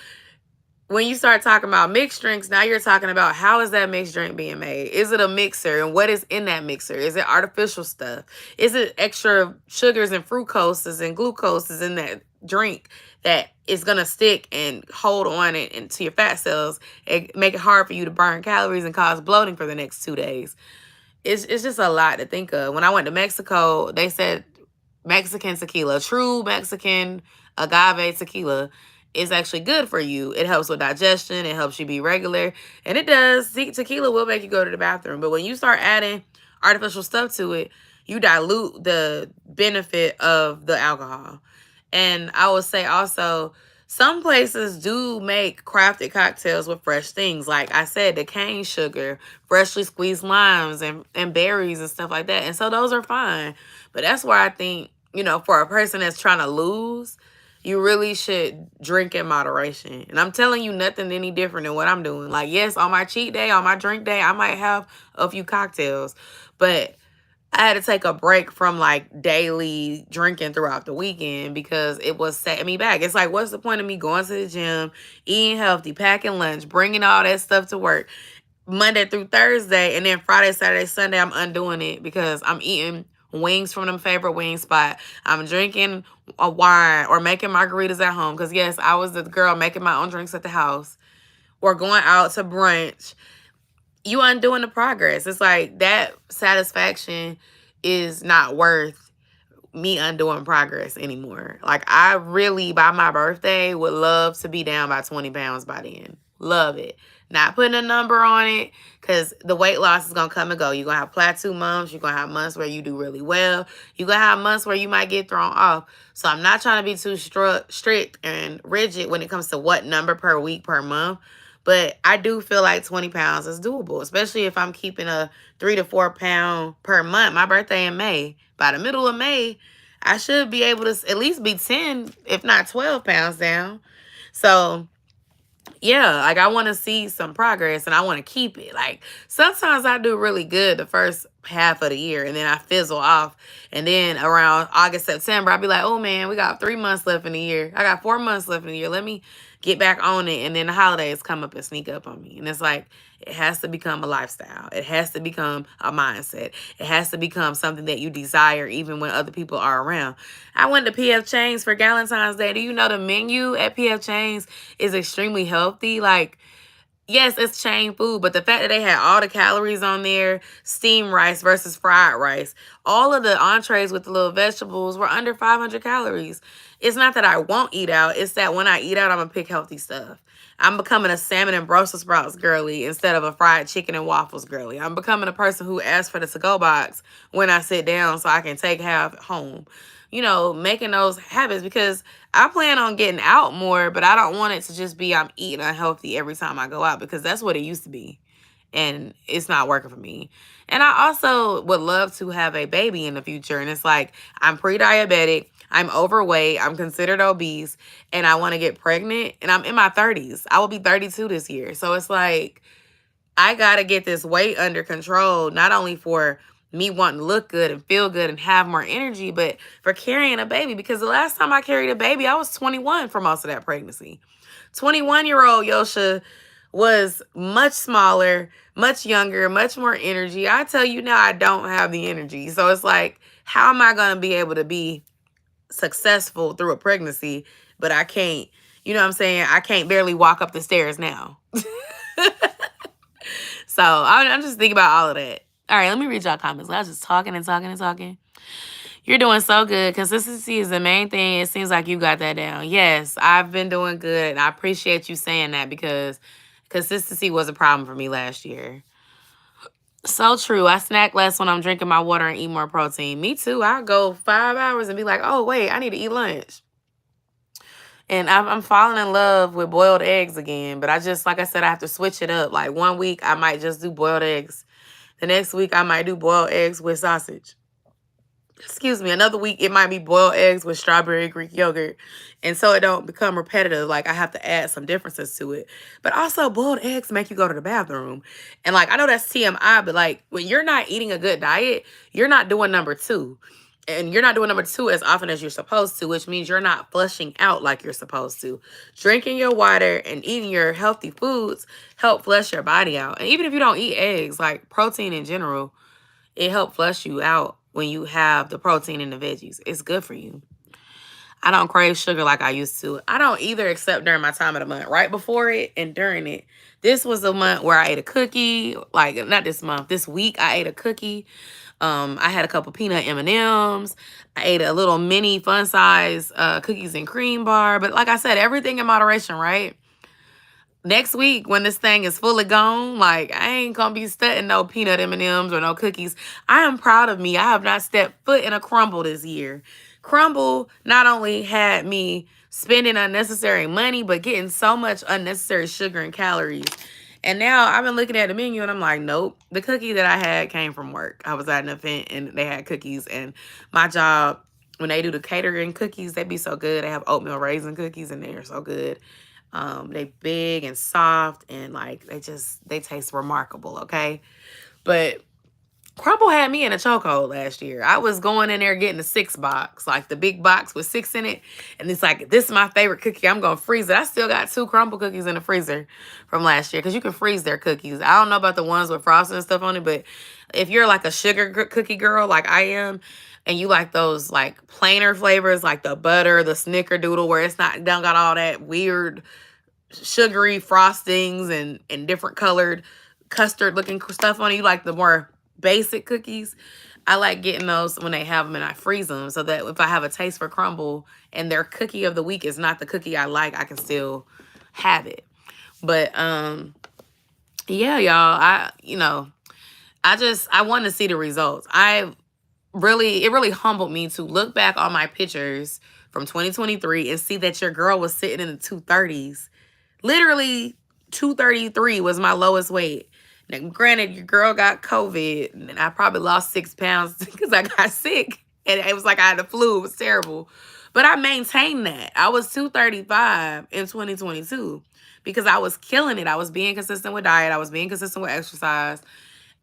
when you start talking about mixed drinks, now you're talking about how is that mixed drink being made? Is it a mixer? And what is in that mixer? Is it artificial stuff? Is it extra sugars and fructoses and glucoses in that drink that is going to stick and hold on into your fat cells and make it hard for you to burn calories and cause bloating for the next 2 days? It's just a lot to think of. When I went to Mexico, they said Mexican tequila, true Mexican agave tequila, is actually good for you. It helps with digestion. It helps you be regular. And it does. See, tequila will make you go to the bathroom. But when you start adding artificial stuff to it, you dilute the benefit of the alcohol. And I would say also, some places do make crafted cocktails with fresh things. Like I said, the cane sugar, freshly squeezed limes and berries and stuff like that. And so those are fine. But that's where I think, you know, for a person that's trying to lose, you really should drink in moderation. And I'm telling you nothing any different than what I'm doing. Like, yes, on my cheat day, on my drink day, I might have a few cocktails. But I had to take a break from like daily drinking throughout the weekend because it was setting me back. It's like, what's the point of me going to the gym, eating healthy, packing lunch, bringing all that stuff to work Monday through Thursday, and then Friday, Saturday, Sunday, I'm undoing it because I'm eating wings from them favorite wing spot. I'm drinking a wine or making margaritas at home. Because, yes, I was the girl making my own drinks at the house or going out to brunch. You undoing the progress. It's like that satisfaction is not worth me undoing progress anymore. Like, I really, by my birthday, would love to be down by 20 pounds by then. Love it. Not putting a number on it because the weight loss is going to come and go. You're going to have plateau months. You're going to have months where you do really well. You're going to have months where you might get thrown off. So I'm not trying to be too strict and rigid when it comes to what number per week, per month. But I do feel like 20 pounds is doable, especially if I'm keeping a 3 to 4 pound per month. My birthday in May. By the middle of May, I should be able to at least be 10, if not 12 pounds down. So yeah, like I want to see some progress and I want to keep it. Like sometimes I do really good the first half of the year and then I fizzle off. And then around August, September, I'll be like, oh man, we got 3 months left in the year. I got 4 months left in the year. Let me get back on it. And then the holidays come up and sneak up on me. And it's like, it has to become a lifestyle. It has to become a mindset. It has to become something that you desire even when other people are around. I went to PF Chang's for Valentine's Day. Do you know the menu at PF Chang's is extremely healthy? Like, yes, it's chain food, but the fact that they had all the calories on there, steamed rice versus fried rice, all of the entrees with the little vegetables were under 500 calories. It's not that I won't eat out. It's that when I eat out, I'm going to pick healthy stuff. I'm becoming a salmon and Brussels sprouts girly instead of a fried chicken and waffles girly. I'm becoming a person who asks for the to-go box when I sit down so I can take half home. You know, making those habits because I plan on getting out more, but I don't want it to just be I'm eating unhealthy every time I go out because that's what it used to be. And it's not working for me. And I also would love to have a baby in the future. And it's like, I'm pre-diabetic, I'm overweight, I'm considered obese, and I want to get pregnant. And I'm in my 30s. I will be 32 this year. So it's like, I got to get this weight under control, not only for me wanting to look good and feel good and have more energy, but for carrying a baby. Because the last time I carried a baby, I was 21 for most of that pregnancy. 21-year-old Yosha was much smaller, much younger, much more energy. I tell you now, I don't have the energy. So it's like, how am I going to be able to be successful through a pregnancy, but I can't, you know what I'm saying? I can't barely walk up the stairs now. So I'm just thinking about all of that. All right, let me read y'all comments. I was just talking and talking and talking. You're doing so good. Consistency is the main thing. It seems like you got that down. Yes, I've been doing good. And I appreciate you saying that because consistency was a problem for me last year. So true. I snack less when I'm drinking my water and eat more protein. Me too. I'll go 5 hours and be like, oh, wait, I need to eat lunch. And I'm falling in love with boiled eggs again. But I just, like I said, I have to switch it up. Like 1 week, I might just do boiled eggs. The next week, I might do boiled eggs with sausage. Excuse me, another week, it might be boiled eggs with strawberry Greek yogurt. And so it don't become repetitive. Like, I have to add some differences to it. But also, boiled eggs make you go to the bathroom. And, like, I know that's TMI, but, like, when you're not eating a good diet, you're not doing number 2. And you're not doing number 2 as often as you're supposed to, which means you're not flushing out like you're supposed to. Drinking your water and eating your healthy foods help flush your body out. And even if you don't eat eggs, like protein in general, it helps flush you out when you have the protein in the veggies. It's good for you. I don't crave sugar like I used to. I don't either, except during my time of the month. Right before it and during it. This was a month where I ate a cookie. Like, not this month. This week, I ate a cookie. I had a couple peanut M&Ms. I ate a little mini fun size cookies and cream bar. But like I said, everything in moderation, right? Next week, when this thing is fully gone, like, I ain't gonna be studying no peanut M&Ms or no cookies. I am proud of me. I have not stepped foot in a Crumble this year. Crumble not only had me spending unnecessary money, but getting so much unnecessary sugar and calories. And now I've been looking at the menu and I'm like, nope. The cookie that I had came from work. I was at an event and they had cookies. And my job, when they do the catering cookies, they be so good. They have oatmeal raisin cookies and they're so good. They big and soft and like they taste remarkable, okay? But Crumble had me in a chokehold last year. I was going in there getting the 6 box, like the big box with 6 in it. And it's like, this is my favorite cookie. I'm going to freeze it. I still got 2 Crumble cookies in the freezer from last year because you can freeze their cookies. I don't know about the ones with frosting and stuff on it, but if you're like a sugar cookie girl like I am, and you like those like plainer flavors like the butter, the snickerdoodle, where it's not don't got all that weird sugary frostings and different colored custard looking stuff on it. You like the more basic cookies. I like getting those when they have them and I freeze them so that if I have a taste for Crumble and their cookie of the week is not the cookie I like, I can still have it. But yeah, y'all, I want to see the results. It really humbled me to look back on my pictures from 2023 and see that your girl was sitting in the 230s. Literally, 233 was my lowest weight. Now, granted, your girl got COVID, and I probably lost 6 pounds because I got sick. And it was like I had the flu. It was terrible. But I maintained that. I was 235 in 2022 because I was killing it. I was being consistent with diet. I was being consistent with exercise.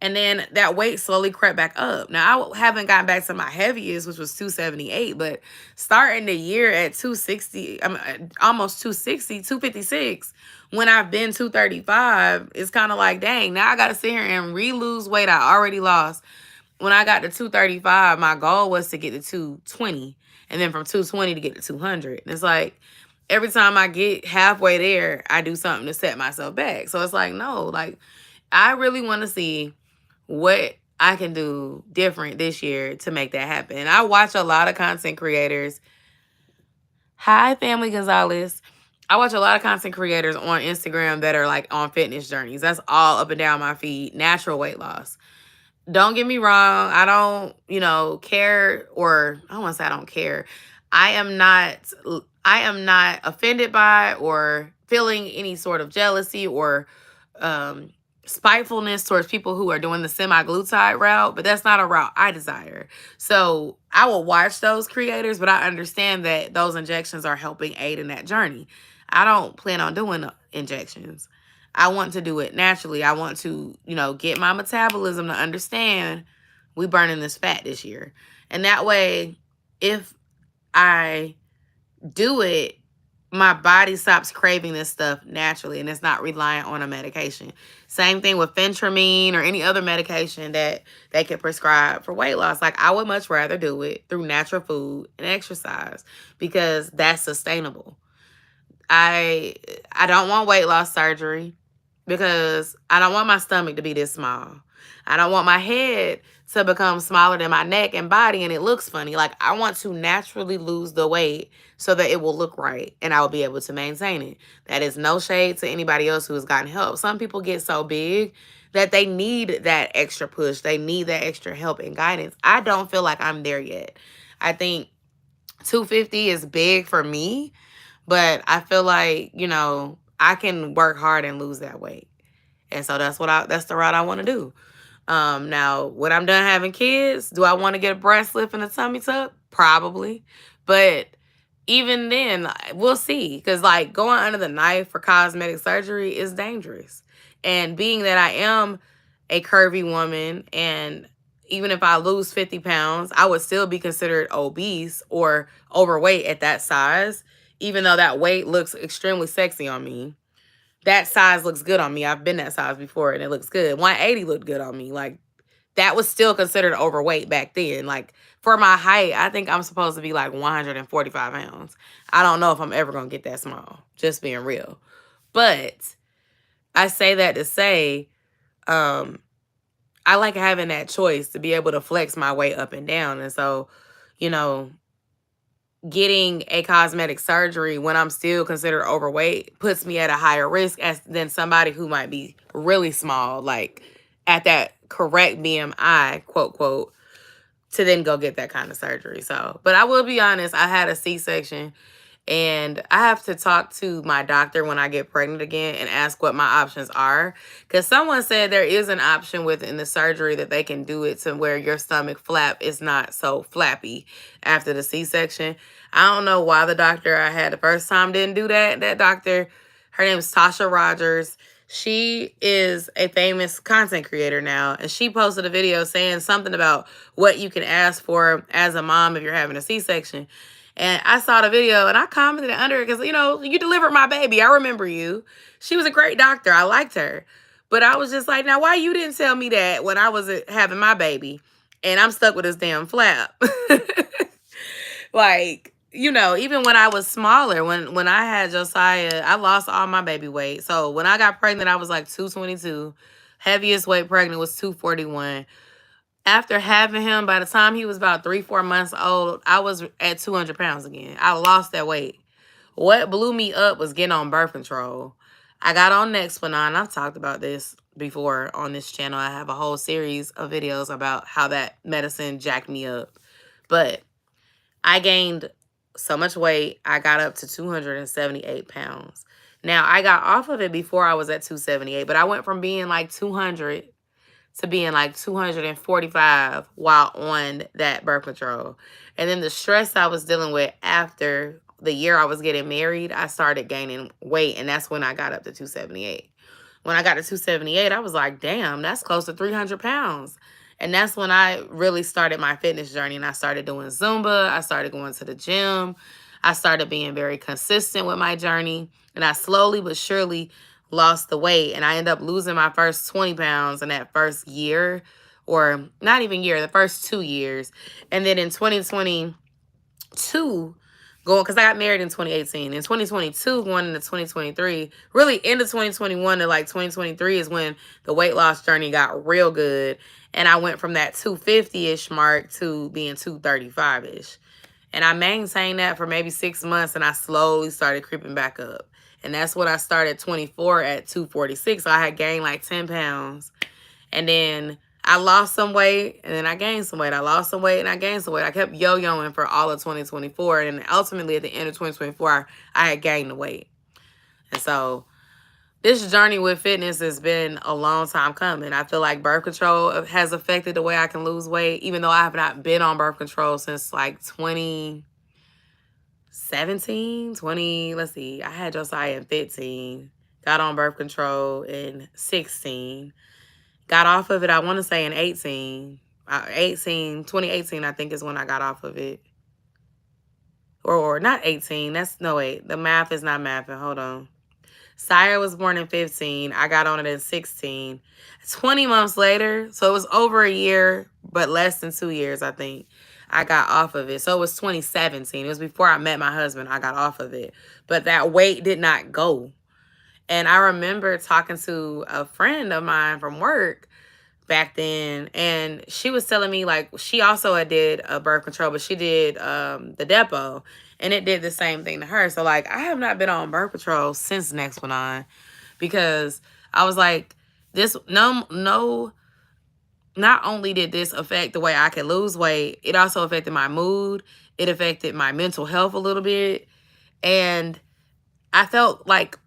And then that weight slowly crept back up. Now, I haven't gotten back to my heaviest, which was 278, but starting the year at 260, almost 260, 256, when I've been 235, it's kind of like, dang, now I got to sit here and re-lose weight I already lost. When I got to 235, my goal was to get to 220, and then from 220 to get to 200. And it's like, every time I get halfway there, I do something to set myself back. So it's like, no, like, I really want to see what I can do different this year to make that happen. And I watch a lot of content creators. Hi, Family Gonzalez. I watch a lot of content creators on Instagram that are like on fitness journeys. That's all up and down my feed. Natural weight loss. Don't get me wrong. I don't, care, or I don't want to say I don't care. I am not offended by or feeling any sort of jealousy or spitefulness towards people who are doing the semi-glutide route, but that's not a route I desire. So I will watch those creators, but I understand that those injections are helping aid in that journey. I don't plan on doing injections. I want to do it naturally. I want to, get my metabolism to understand we burning this fat this year. And that way, if I do it, my body stops craving this stuff naturally, and it's not reliant on a medication. Same thing with phentermine or any other medication that they could prescribe for weight loss. Like, I would much rather do it through natural food and exercise because that's sustainable. I don't want weight loss surgery because I don't want my stomach to be this small. I don't want my head to become smaller than my neck and body and it looks funny. Like, I want to naturally lose the weight so that it will look right and I will be able to maintain it. That is no shade to anybody else who has gotten help. Some people get so big that they need that extra push. They need that extra help and guidance. I don't feel like I'm there yet. I think 250 is big for me, but I feel like, you know, I can work hard and lose that weight. And so that's the route I want to do. Now, when I'm done having kids, do I want to get a breast lift and a tummy tuck? Probably. But even then, we'll see. Because, like, going under the knife for cosmetic surgery is dangerous. And being that I am a curvy woman, and even if I lose 50 pounds, I would still be considered obese or overweight at that size, even though that weight looks extremely sexy on me. That size looks good on me. I've been that size before and it looks good. 180 looked good on me. Like, that was still considered overweight back then. Like, for my height, I think I'm supposed to be like 145 pounds. I don't know if I'm ever going to get that small, just being real. But I say that to say, I like having that choice to be able to flex my weight up and down. And so, you know, getting a cosmetic surgery when I'm still considered overweight puts me at a higher risk than somebody who might be really small, like at that correct BMI, quote, quote, to then go get that kind of surgery. So, but I will be honest, I had a C-section and I have to talk to my doctor when I get pregnant again and ask what my options are. Because someone said there is an option within the surgery that they can do it to where your stomach flap is not so flappy after the C-section. I don't know why the doctor I had the first time didn't do that. That doctor, her name is Tasha Rogers. She is a famous content creator now. And she posted a video saying something about what you can ask for as a mom if you're having a C-section. And I saw the video and I commented under it because, you know, you delivered my baby. I remember you. She was a great doctor. I liked her. But I was just like, now, why you didn't tell me that when I was having my baby and I'm stuck with this damn flap? Like, you know, even when I was smaller, when I had Josiah, I lost all my baby weight. So when I got pregnant, I was like 222. Heaviest weight pregnant was 241. After having him, by the time he was about 3-4 months old, I was at 200 pounds again. I lost that weight. What blew me up was getting on birth control. I got on Nexplanon. I've talked about this before on this channel. I have a whole series of videos about how that medicine jacked me up. But I gained so much weight. I got up to 278 pounds. Now, I got off of it before I was at 278, but I went from being like 200 to being like 245 while on that birth control. And then the stress I was dealing with after the year I was getting married, I started gaining weight, and that's when I got up to 278. When I got to 278, I was like, damn, that's close to 300 pounds. And that's when I really started my fitness journey, and I started doing Zumba. I started going to the gym. I started being very consistent with my journey, and I slowly but surely lost the weight, and I ended up losing my first 20 pounds in that first year, or not even year, the first 2 years. And then in 2022, because I got married in 2018. In 2022, going into 2023, really into 2021 to like 2023 is when the weight loss journey got real good. And I went from that 250-ish mark to being 235-ish. And I maintained that for maybe 6 months, and I slowly started creeping back up. And that's when I started 24 at 246. So I had gained like 10 pounds. And then I lost some weight, and then I gained some weight. I lost some weight, and I gained some weight. I kept yo-yoing for all of 2024. And ultimately, at the end of 2024, I had gained the weight. And so this journey with fitness has been a long time coming. I feel like birth control has affected the way I can lose weight, even though I have not been on birth control since like 2017, let's see, I had Josiah in 15, got on birth control in 16, got off of it, I want to say in 18, 2018, I think is when I got off of it. or not 18. That's, no, wait, the math is not mathing. Hold on. Sire was born in 15. I got on it in 16. 20 months later, so it was over a year, but less than 2 years, I think, I got off of it. So it was 2017. It was before I met my husband. I got off of it. But that weight did not go. And I remember talking to a friend of mine from work back then, and she was telling me, like, she also had did a birth control, but she did the depot, and it did the same thing to her. So, like, I have not been on birth control since Nexplanon, because I was like, this, no, not only did this affect the way I could lose weight, it also affected my mood. It affected my mental health a little bit. And I felt like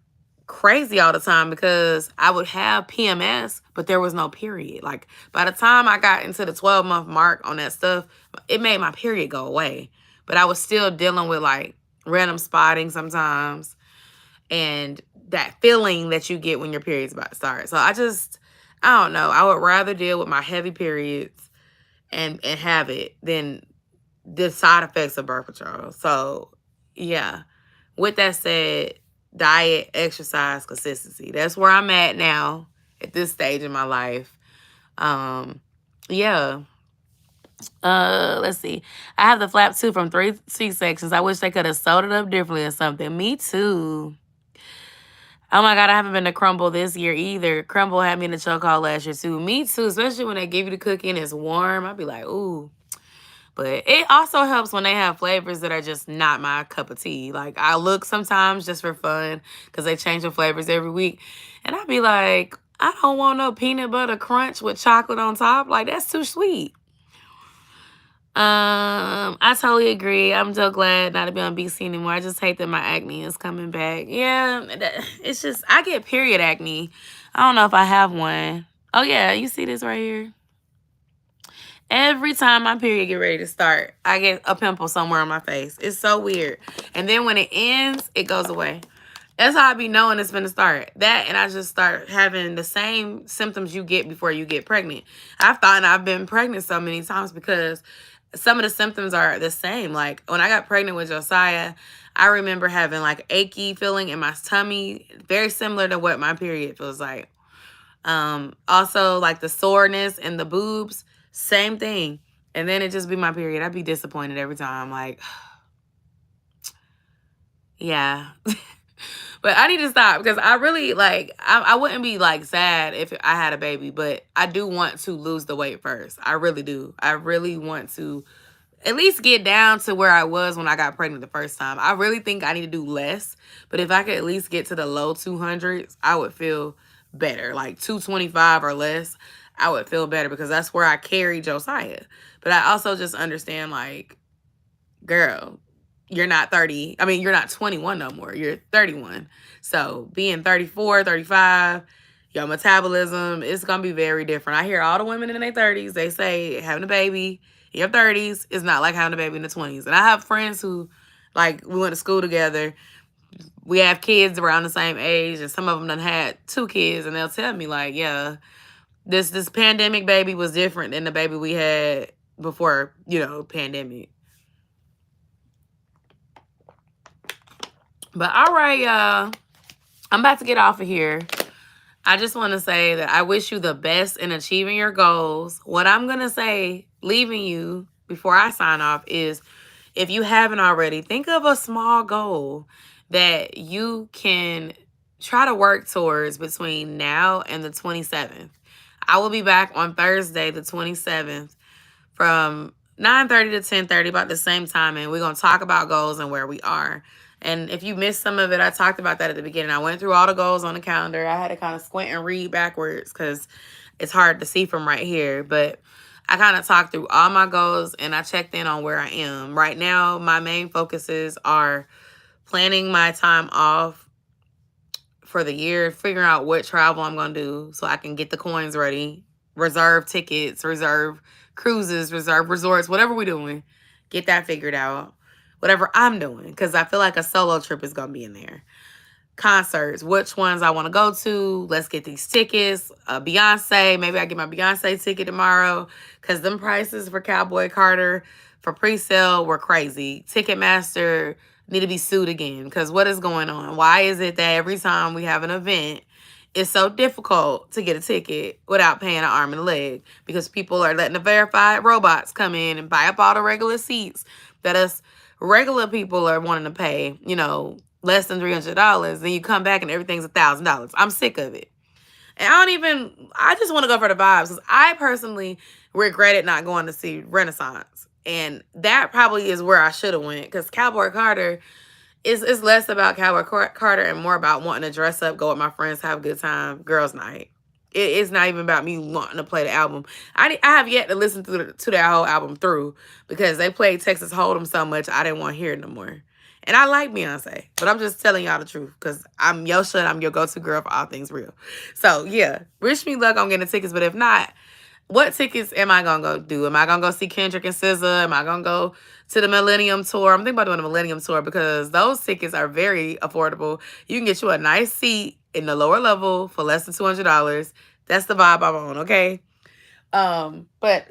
crazy all the time because I would have PMS, but there was no period. Like, by the time I got into the 12-month mark on that stuff, it made my period go away. But I was still dealing with, like, random spotting sometimes and that feeling that you get when your period's about to start. So I don't know. I would rather deal with my heavy periods and have it than the side effects of birth control. So, yeah. With that said, diet, exercise, consistency. That's where I'm at now at this stage in my life. Yeah. Let's see. I have the flap too from 3 C-sections. I wish they could have sewed it up differently or something. Me too. Oh my God, I haven't been to Crumble this year either. Crumble had me in the chokehold last year too. Me too, especially when they give you the cookie and it's warm. I'd be like, ooh. But it also helps when they have flavors that are just not my cup of tea. Like, I look sometimes just for fun because they change the flavors every week. And I'd be like, I don't want no peanut butter crunch with chocolate on top. Like, that's too sweet. I totally agree. I'm so glad not to be on BC anymore. I just hate that my acne is coming back. Yeah, it's just, I get period acne. I don't know if I have one. Oh, yeah, you see this right here? Every time my period get ready to start, I get a pimple somewhere on my face. It's so weird. And then when it ends, it goes away. That's how I be knowing it's gonna start. That, and I just start having the same symptoms you get before you get pregnant. I find I've been pregnant so many times because some of the symptoms are the same. Like, when I got pregnant with Josiah, I remember having, like, achy feeling in my tummy, very similar to what my period feels like. Also, like, the soreness in the boobs, same thing. And then it just be my period. I'd be disappointed every time. Like, yeah. But I need to stop because I really, like, I wouldn't be, like, sad if I had a baby, but I do want to lose the weight first. I really do. I really want to at least get down to where I was when I got pregnant the first time. I really think I need to do less, but if I could at least get to the low 200s, I would feel better. Like 225 or less, I would feel better because that's where I carry Josiah. But I also just understand, like, girl, you're not 30. I mean, you're not 21 no more. You're 31. So being 34, 35, your metabolism is going to be very different. I hear all the women in their 30s, they say having a baby in your 30s is not like having a baby in the 20s. And I have friends who, like, we went to school together. We have kids around the same age, and some of them done had 2 kids, and they'll tell me, like, yeah, this pandemic baby was different than the baby we had before, you know, pandemic. But all right, y'all. I'm about to get off of here. I just want to say that I wish you the best in achieving your goals. What I'm going to say, leaving you before I sign off, is if you haven't already, think of a small goal that you can try to work towards between now and the 27th. I will be back on Thursday, the 27th, from 9:30 to 10:30, about the same time, and we're going to talk about goals and where we are. And if you missed some of it, I talked about that at the beginning. I went through all the goals on the calendar. I had to kind of squint and read backwards because it's hard to see from right here. But I kind of talked through all my goals, and I checked in on where I am. Right now, my main focuses are planning my time off for the year, figuring out what travel I'm going to do so I can get the coins ready, reserve tickets, reserve cruises, reserve resorts, whatever we're doing, get that figured out. Whatever I'm doing, because I feel like a solo trip is going to be in there. Concerts, which ones I want to go to. Let's get these tickets. Beyonce, maybe I get my Beyonce ticket tomorrow because them prices for Cowboy Carter for pre-sale were crazy. Ticketmaster need to be sued again, because what is going on? Why is it that every time we have an event, it's so difficult to get a ticket without paying an arm and a leg? Because people are letting the verified robots come in and buy up all the regular seats that us regular people are wanting to pay, less than $300. Then you come back and everything's $1,000. I'm sick of it. And I just want to go for the vibes, because I personally regretted not going to see Renaissance. And that probably is where I should have went, because Cowboy Carter is less about Cowboy Carter and more about wanting to dress up, go with my friends, have a good time, girls' night. It's not even about me wanting to play the album. I have yet to listen to that whole album through, because they played Texas Hold'em so much I didn't want to hear it no more. And I like Beyonce, but I'm just telling y'all the truth, because I'm Yosha and I'm your go-to girl for all things real. So, yeah, wish me luck on getting the tickets, but if not, what tickets am I going to go do? Am I going to go see Kendrick and SZA? Am I going to go to the Millennium Tour? I'm thinking about doing the Millennium Tour, because those tickets are very affordable. You can get you a nice seat in the lower level for less than $200. That's the vibe I'm on, okay? But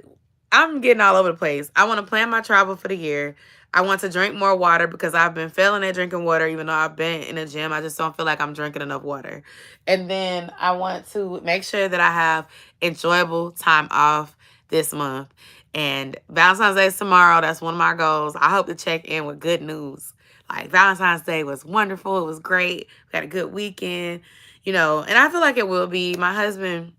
I'm getting all over the place. I want to plan my travel for the year. I want to drink more water, because I've been failing at drinking water. Even though I've been in a gym, I just don't feel like I'm drinking enough water. And then I want to make sure that I have enjoyable time off this month. And Valentine's Day is tomorrow. That's one of my goals. I hope to check in with good news. Like, Valentine's Day was wonderful. It was great. We had a good weekend, and I feel like it will be. My husband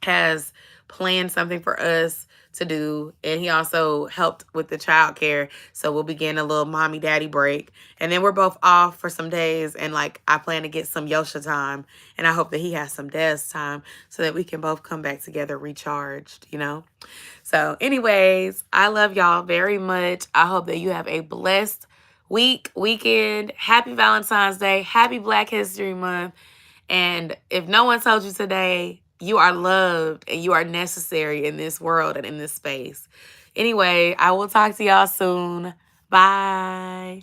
has planned something for us to do, and he also helped with the child care, so we'll be getting a little mommy daddy break, and then we're both off for some days, and like I plan to get some Yosha time, and I hope that he has some Des time, so that we can both come back together recharged. So anyways, I love y'all very much. I hope that you have a blessed weekend. Happy Valentine's Day. Happy Black History Month. And if no one told you today, you are loved and you are necessary in this world and in this space. Anyway, I will talk to y'all soon. Bye.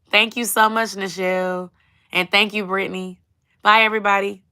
Thank you so much, Nichelle. And thank you, Brittany. Bye, everybody.